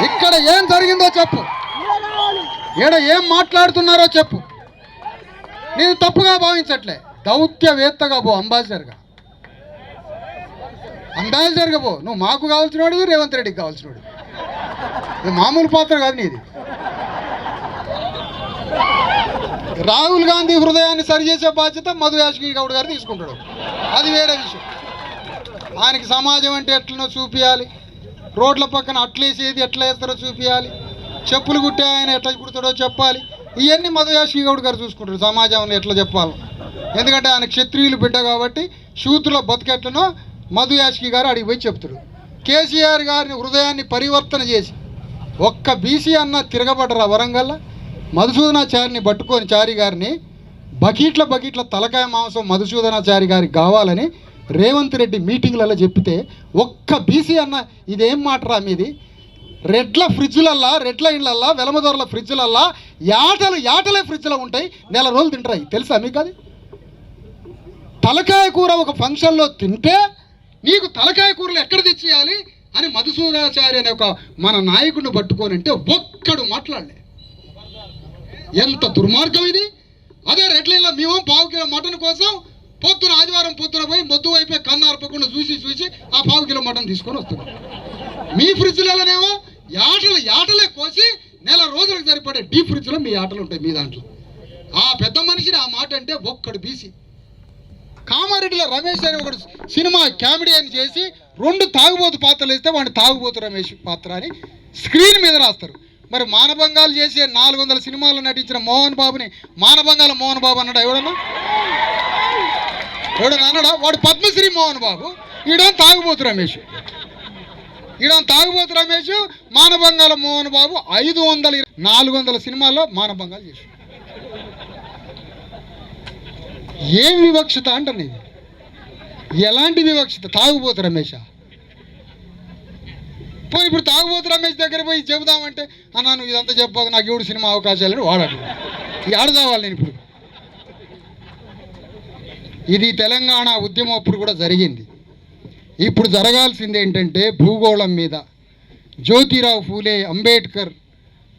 ఇక్కడ ఏం జరిగిందో చెప్పు, ఈడ ఏం మాట్లాడుతున్నారో చెప్పు. నేను తప్పుగా భావించట్లే, దౌత్యవేత్తగా పో, అంబాసిడర్గా పో. నువ్వు మాకు కావాల్సిన వాడివి, రేవంత్ రెడ్డికి కావాల్సిన వాడివి. ఇది మామూలు పాత్ర కాదు నీది. రాహుల్ గాంధీ హృదయాన్ని సరిచేసే బాధ్యత మధు యాష్కి గౌడ్ గారు తీసుకుంటాడు, అది వేరే విషయం. ఆయనకి సమాజం అంటే ఎట్లనో చూపించాలి, రోడ్ల పక్కన అట్లేసేది ఎట్లా వేస్తారో చూపించాలి, చెప్పులు కుట్టే ఆయన ఎట్లా కుడతాడో చెప్పాలి. ఇవన్నీ మధు యాష్కి గౌడ్ గారు చూసుకుంటారు, సమాజంలో ఎట్లా చెప్పాలి. ఎందుకంటే ఆయన క్షత్రియులు బిడ్డ కాబట్టి షూతులో బతికెట్లనో మధు యాష్కి గారు అడిగి పోయి చెప్తాడు. కేసీఆర్ గారిని హృదయాన్ని పరివర్తన చేసి ఒక్క బీసీ అన్న తిరగబడ్డరా వరంగల్లో, మధుసూదనాచారిని పట్టుకొని చారి గారిని బకెట్ల తలకాయ మాంసం మధుసూదనాచారి గారికి కావాలని రేవంత్ రెడ్డి మీటింగ్లలో చెప్పితే ఒక్క బీసీ అన్న ఇదేం మాటరా మీది, రెడ్ల ఫ్రిడ్జ్లల్లా, రెడ్ల ఇళ్ళల్లా, వెలమదొరల ఫ్రిడ్జ్లల్లా యాటలే ఫ్రిడ్జ్లో ఉంటాయి, నెల రోజులు తింటాయి తెలుసా మీకు? అది తలకాయ కూర ఒక ఫంక్షన్లో తింటే నీకు తలకాయ కూరలు ఎక్కడ తెచ్చేయాలి అని మధుసూదనాచారి అనే ఒక మన నాయకుడిని పట్టుకొని అంటే ఒక్కడు మాట్లాడలే. ఎంత దుర్మార్గం ఇది. అదే రెడ్లైన్లో మేము 1/4 కిలో మటన్ కోసం ఆదివారం పొద్దున పోయి మొద్దు అయిపోయి కన్ను ఆర్పకుండా చూసి ఆ 1/4 కిలో మటన్ తీసుకొని వస్తున్నాం. మీ ఫ్రిడ్జ్లలోనేమో యాటలే కోసి నెల రోజులకు సరిపడే డీప్ ఫ్రిడ్జ్లో మీ ఆటలు ఉంటాయి మీ దాంట్లో. ఆ పెద్ద మనిషిని ఆ మాట అంటే ఒక్కడు బీసీ. కామారెడ్డిలో రమేష్ అని ఒకడు సినిమా కామెడీ అని చేసి 2 తాగుబోతు పాత్రలు వేస్తే వాడిని తాగుబోతు రమేష్ పాత్ర అని స్క్రీన్ మీద రాస్తారు. మరి మానభంగాలు చేసే 400 సినిమాల్లో నటించిన మోహన్ బాబుని మానభంగాల మోహన్ బాబు అన్నాడు ఎవడన్నా అన్నాడా? వాడు పద్మశ్రీ మోహన్ బాబు, ఈడని తాగుబోతు రమేష్. మానభంగాల మోహన్ బాబు 400 సినిమాల్లో మానభంగాలు చేసి. ఏం వివక్షత అంటాను ఇది, ఎలాంటి వివక్షత? తాగుబోతు రమేషా? పోయి ఇప్పుడు తాగుబోతు రమేష్ దగ్గర పోయి చెబుదామంటే అన్నా నువ్వు ఇదంతా చెప్పాక నాకు 7 సినిమా అవకాశాలని వాడాడు. ఆడదావాలి నేను ఇప్పుడు. ఇది తెలంగాణ ఉద్యమం అప్పుడు కూడా జరిగింది. ఇప్పుడు జరగాల్సింది ఏంటంటే భూగోళం మీద జ్యోతిరావు ఫూలే, అంబేద్కర్,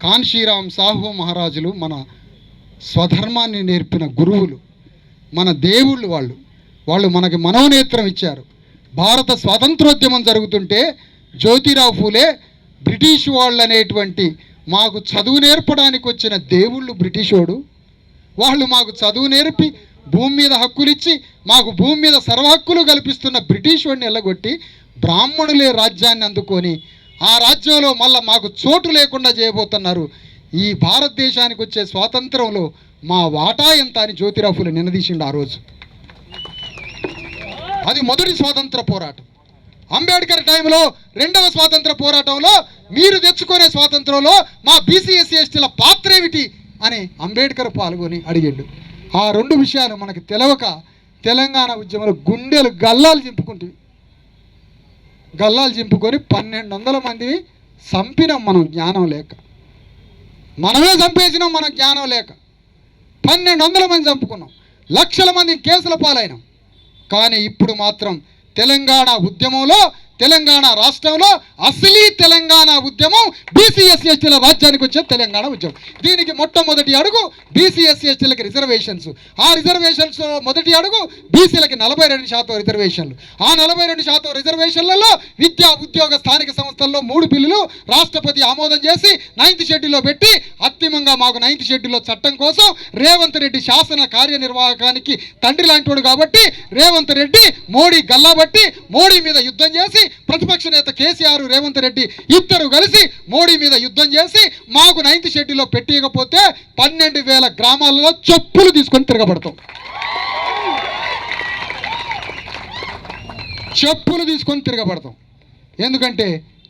కాన్షీరామ్ సాహు మహారాజులు మన స్వధర్మాన్ని నేర్పిన గురువులు, మన దేవుళ్ళు. వాళ్ళు మనకి మనోనేత్రం ఇచ్చారు. భారత స్వాతంత్రోద్యమం జరుగుతుంటే జ్యోతిరావు ఫూలే బ్రిటిష్ వాళ్ళు అనేటువంటి మాకు చదువు నేర్పడానికి వచ్చిన దేవుళ్ళు బ్రిటిషోడు. వాళ్ళు మాకు చదువు నేర్పి భూమి మీద హక్కులిచ్చి మాకు భూమి మీద సర్వ హక్కులు కల్పిస్తున్న బ్రిటిష్ వాడిని ఎల్లగొట్టి బ్రాహ్మణులే రాజ్యాన్ని అందుకొని ఆ రాజ్యంలో మళ్ళీ మాకు చోటు లేకుండా చేయబోతున్నారు. ఈ భారతదేశానికి వచ్చే స్వాతంత్రంలో మా వాటా ఎంత అని జ్యోతిరావు ఫూలే నినదీసిండు ఆ రోజు. అది మొదటి స్వాతంత్ర పోరాటం. అంబేద్కర్ టైంలో 2వ స్వాతంత్ర పోరాటంలో మీరు తెచ్చుకునే స్వాతంత్రంలో మా బీసీ ఎస్సీ ఎస్టీల పాత్ర ఏమిటి అని అంబేద్కర్ పాల్గొని అడిగిండు. ఆ 2 విషయాలు మనకి తెలవక తెలంగాణ ఉద్యమంలో గుండెలు గల్లాలు చింపుకొని 1200 మందిని చంపినాం మనం జ్ఞానం లేక. మనమే చంపేసినాం మనం జ్ఞానం లేక. 1200 మంది చంపుకున్నాం, లక్షల మంది కేసుల పాలైనాం. కానీ ఇప్పుడు మాత్రం తెలంగాణ ఉద్యమంలో తెలంగాణ రాష్ట్రంలో అసలీ తెలంగాణ ఉద్యమం బీసీ ఎస్సీ ఎస్టీల రాజ్యానికి వచ్చే తెలంగాణ ఉద్యమం. దీనికి మొట్టమొదటి అడుగు బీసీ ఎస్సీ ఎస్టీలకి రిజర్వేషన్స్. ఆ రిజర్వేషన్స్ మొదటి అడుగు బీసీలకి 42% రిజర్వేషన్లు. ఆ 42% రిజర్వేషన్లలో విద్యా ఉద్యోగ స్థానిక సంస్థల్లో 3 బిల్లులు రాష్ట్రపతి ఆమోదం చేసి 9th షెడ్యూల్లో పెట్టి అంతిమంగా మాకు 9th షెడ్యూల్లో చట్టం కోసం రేవంత్ రెడ్డి శాసన కార్యనిర్వాహకానికి తండ్రి లాంటివాడు కాబట్టి రేవంత్ రెడ్డి మోడీ గల్లాబట్టి మోడీ మీద యుద్ధం చేసి ప్రతిపక్ష నేత కేసీఆర్ రేవంత్ రెడ్డి ఇద్దరు కలిసి మోడీ మీద యుద్ధం చేసి మాకు 9th షెడ్యూల్లో పెట్టియకపోతే 12,000 గ్రామాలలో చెప్పులు తీసుకొని తిరగబడతాం. చెప్పులు తీసుకొని తిరగబడతాం. ఎందుకంటే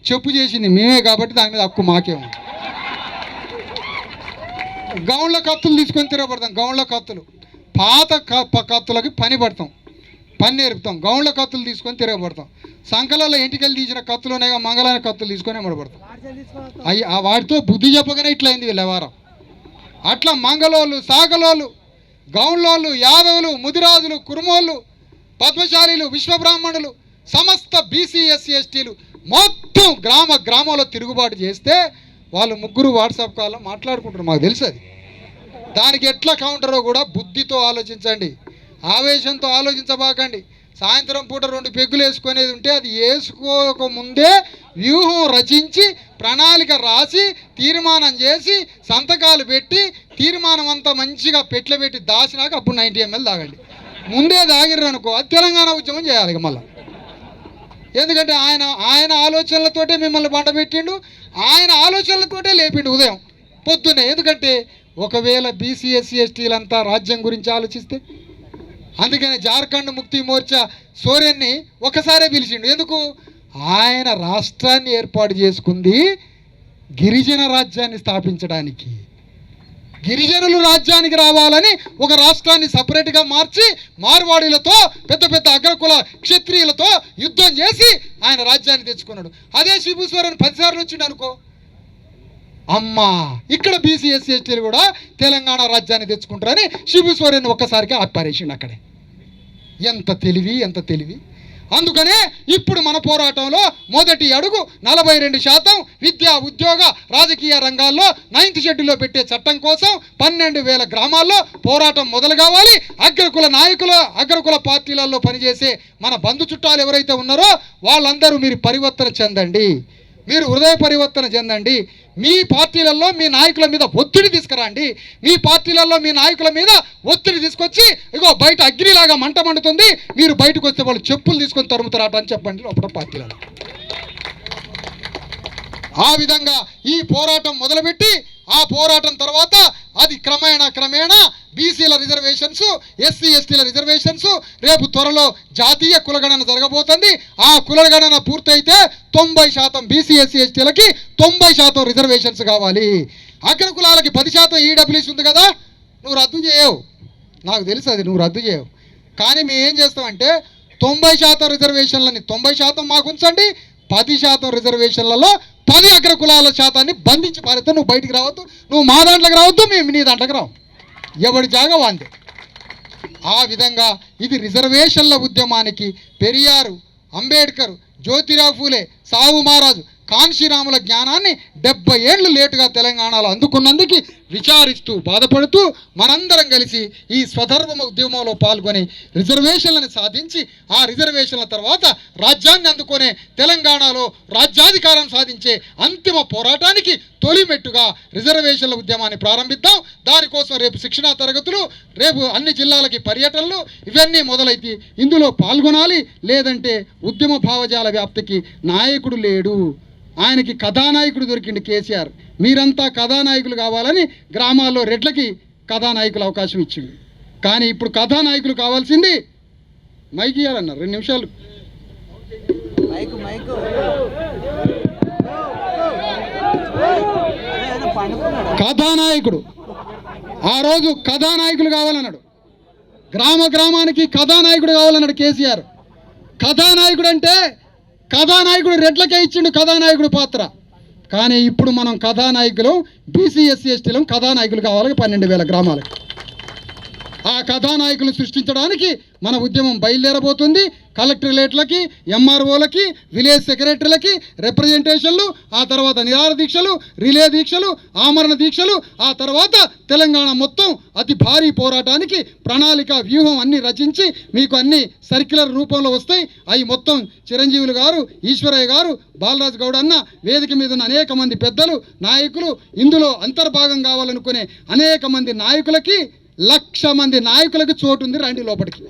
చెప్పు చేసింది మేమే కాబట్టి దాని మీద హక్కు మాకేమో. గౌండ్ల కత్తులు తీసుకొని తిరగబడతాం. గౌండ్ల కత్తులు పాత కత్తులకి పని పడతాం, పని నేర్పుతాం. గౌండ్ల కత్తులు తీసుకొని తిరగబడతాం. సంకలలో ఇంటికెళ్ళి తీసిన కత్తులునే మంగళాన కత్తులు తీసుకొని ఎమ్మడబడతాం. వాటితో బుద్ధి చెప్పగానే ఇట్లా అయింది వీళ్ళ వారం. అట్లా మంగళోళ్ళు, సాగలోళ్ళు, గౌండ్లోళ్ళు, యాదవులు, ముదిరాజులు, కురుమోళ్ళు, పద్మశాలీలు, విశ్వబ్రాహ్మణులు, సమస్త బీసీ ఎస్సీ ఎస్టీలు మొత్తం గ్రామంలో తిరుగుబాటు చేస్తే వాళ్ళు ముగ్గురు వాట్సాప్ కాల్లో మాట్లాడుకుంటారు. మాకు తెలుసు అది. దానికి ఎట్లా కౌంటరో కూడా బుద్ధితో ఆలోచించండి, ఆవేశంతో ఆలోచించబాకండి. సాయంత్రం పూట 2 పెగ్గులు వేసుకునేది ఉంటే అది వేసుకోక ముందే వ్యూహం రచించి ప్రణాళిక రాసి తీర్మానం చేసి సంతకాలు పెట్టి తీర్మానం అంతా మంచిగా పెట్లు పెట్టి దాచినాక అప్పుడు 90 ml తాగండి. ముందే తాగిర్రు అనుకో అది తెలంగాణ ఉద్యమం చేయాలి మళ్ళీ. ఎందుకంటే ఆయన ఆలోచనలతోటే మిమ్మల్ని బండబెట్టిండు, ఆయన ఆలోచనలతోటే లేపిండు ఉదయం పొద్దున్నే. ఎందుకంటే ఒకవేళ బీసీ ఎస్సీ ఎస్టీలంతా రాజ్యం గురించి ఆలోచిస్తే, అందుకనే జార్ఖండ్ ముక్తి మోర్చా సోరెన్ని ఒకసారే పిలిచిండు. ఎందుకు? ఆయన రాష్ట్రాన్ని ఏర్పాటు చేసుకుంది గిరిజన రాజ్యాన్ని స్థాపించడానికి. గిరిజనులు రాజ్యానికి రావాలని ఒక రాష్ట్రాన్ని సపరేట్గా మార్చి మార్వాడీలతో పెద్ద పెద్ద అగ్రకుల క్షత్రియులతో యుద్ధం చేసి ఆయన రాజ్యాన్ని తెచ్చుకున్నాడు. అదే శిబుస్వరన్ 10 సార్లు వచ్చిండు అనుకో, అమ్మా ఇక్కడ బీసీ ఎస్సీ ఎస్టీలు కూడా తెలంగాణ రాజ్యాన్ని తెచ్చుకుంటారని శిబుస్వరన్ ఒక్కసారిగా ఆపారేసిండు అక్కడే. ఎంత తెలివి. అందుకనే ఇప్పుడు మన పోరాటంలో మొదటి అడుగు 42% విద్యా ఉద్యోగ రాజకీయ రంగాల్లో 9th షెడ్యూల్లో పెట్టే చట్టం కోసం 12,000 గ్రామాల్లో పోరాటం మొదలు కావాలి. అగ్రకుల పార్టీలలో పనిచేసే మన బంధు చుట్టాలు ఎవరైతే ఉన్నారో వాళ్ళందరూ మీరు పరివర్తన చెందండి, మీరు హృదయ పరివర్తన చెందండి. మీ పార్టీలలో మీ నాయకుల మీద ఒత్తిడి తీసుకురండి. మీ పార్టీలలో మీ నాయకుల మీద ఒత్తిడి తీసుకొచ్చి ఇగో బయట అగ్నిలాగా మంట మండుతుంది, మీరు బయటకు వస్తే వాళ్ళు చెప్పులు తీసుకొని తరుముతారట అని చెప్పండి లోపల పార్టీలలో. ఆ విధంగా ఈ పోరాటం మొదలుపెట్టి ఆ పోరాటం తర్వాత అది క్రమేణా బీసీల రిజర్వేషన్స్, ఎస్సీ ఎస్టీల రిజర్వేషన్స్, రేపు త్వరలో జాతీయ కులగణన జరగబోతుంది. ఆ కులగణన పూర్తయితే 90% బీసీ ఎస్సీ ఎస్టీలకి 90% రిజర్వేషన్స్ కావాలి. అగ్ర కులాలకి 10% ఈడబ్ల్యూఎస్ ఉంది కదా, నువ్వు రద్దు చేయవు, నాకు తెలుసు అది నువ్వు రద్దు చేయవు. కానీ మేము ఏం చేస్తామంటే 90% రిజర్వేషన్లని 90% మాకు ఉంచండి, 10% రిజర్వేషన్లలో 10 అగ్ర కులాల శాతాన్ని బంధించి పారితే నువ్వు బయటికి రావద్దు, నువ్వు మా దాంట్లోకి రావద్దు, మేము నీ దాంట్లోకి రావు, ఎవడి జాగా వాందే. ఆ విధంగా ఇది రిజర్వేషన్ల ఉద్యమానికి పెరియారు, అంబేద్కర్, జ్యోతిరావు ఫూలే, సావు మహారాజు, కాన్షీరాముల జ్ఞానాన్ని 70 ఏళ్ళు లేటుగా తెలంగాణలో అందుకున్నందుకు విచారిస్తూ బాధపడుతూ మనందరం కలిసి ఈ స్వధర్మ ఉద్యమంలో పాల్గొని రిజర్వేషన్లను సాధించి ఆ రిజర్వేషన్ల తర్వాత రాజ్యాన్ని అందుకునే తెలంగాణలో రాజ్యాధికారం సాధించే అంతిమ పోరాటానికి తొలిమెట్టుగా రిజర్వేషన్ల ఉద్యమాన్ని ప్రారంభిద్దాం. దానికోసం రేపు శిక్షణా తరగతులు, రేపు అన్ని జిల్లాలకి పర్యటనలు ఇవన్నీ మొదలైతే ఇందులో పాల్గొనాలి. లేదంటే ఉద్యమ భావజాల వ్యాప్తికి నాయకుడు లేడు, ఆయనకి కథానాయకుడు దొరికిండు కేసీఆర్. మీరంతా కథానాయకులు కావాలని గ్రామాల్లో రెడ్లకి కథానాయకులు అవకాశం ఇచ్చింది. కానీ ఇప్పుడు కథానాయకులు కావాల్సింది మైక్ ఇయ్యాలన్నారు 2 నిమిషాలు. కథానాయకుడు ఆ రోజు కథానాయకులు కావాలన్నాడు, గ్రామానికి కథానాయకుడు కావాలన్నాడు కేసీఆర్. కథానాయకుడు అంటే కథానాయకుడు రెడ్లకే ఇచ్చిండు కథానాయకుడు పాత్ర. కానీ ఇప్పుడు మనం కథానాయకులు బీసీ ఎస్సీ ఎస్టీలం కథానాయకులు కావాలి 12,000 గ్రామాలకు. ఆ కథానాయకులను సృష్టించడానికి మన ఉద్యమం బయలుదేరబోతుంది. కలెక్టరేట్లకి, ఎంఆర్ఓలకి, విలేజ్ సెక్రటరీలకి రిప్రజెంటేషన్లు, ఆ తర్వాత నిరాహార దీక్షలు, రిలే దీక్షలు, ఆమరణ దీక్షలు, ఆ తర్వాత తెలంగాణ మొత్తం అతి భారీ పోరాటానికి ప్రణాళిక వ్యూహం అన్ని రచించి మీకు అన్ని సర్క్యులర్ రూపంలో వస్తాయి. అవి మొత్తం చిరంజీవులు గారు, ఈశ్వరయ్య గారు, బాలరాజు గౌడ్ అన్న, వేదిక మీద ఉన్న అనేక మంది పెద్దలు, నాయకులు, ఇందులో అంతర్భాగం కావాలనుకునే అనేక మంది నాయకులకి, 1,00,000 మంది నాయకులకు చోటు ఉంది. రండి లోపలికి.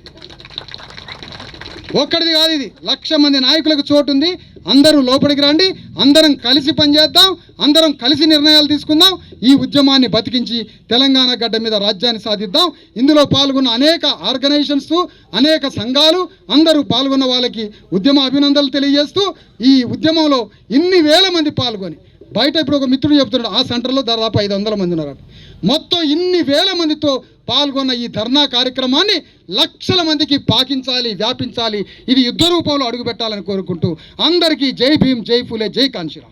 ఒక్కడిది కాదు ఇది, 1,00,000 మంది నాయకులకు చోటు ఉంది. అందరూ లోపలికి రండి. అందరం కలిసి పనిచేద్దాం. అందరం కలిసి నిర్ణయాలు తీసుకుందాం. ఈ ఉద్యమాన్ని బతికించి తెలంగాణ గడ్డ మీద రాజ్యాన్ని సాధిద్దాం. ఇందులో పాల్గొన్న అనేక ఆర్గనైజేషన్స్, అనేక సంఘాలు, అందరూ పాల్గొన్న వాళ్ళకి ఉద్యమ అభినందనలు తెలియజేస్తూ, ఈ ఉద్యమంలో ఇన్ని వేల మంది పాల్గొని, బయట ఇప్పుడు ఒక మిత్రుడు చెప్తున్నాడు ఆ సెంటర్లో దాదాపు 500 మంది ఉన్నారు. మొత్తం ఇన్ని వేల మందితో పాల్గొన్న ఈ ధర్నా కార్యక్రమాన్ని 1,00,000 మందికి పాకించాలి, వ్యాపించాలి. ఇది యుద్ధ రూపంలో అడుగుపెట్టాలని కోరుకుంటూ అందరికీ జై భీమ్, జై ఫూలే, జై కాన్షీరామ్.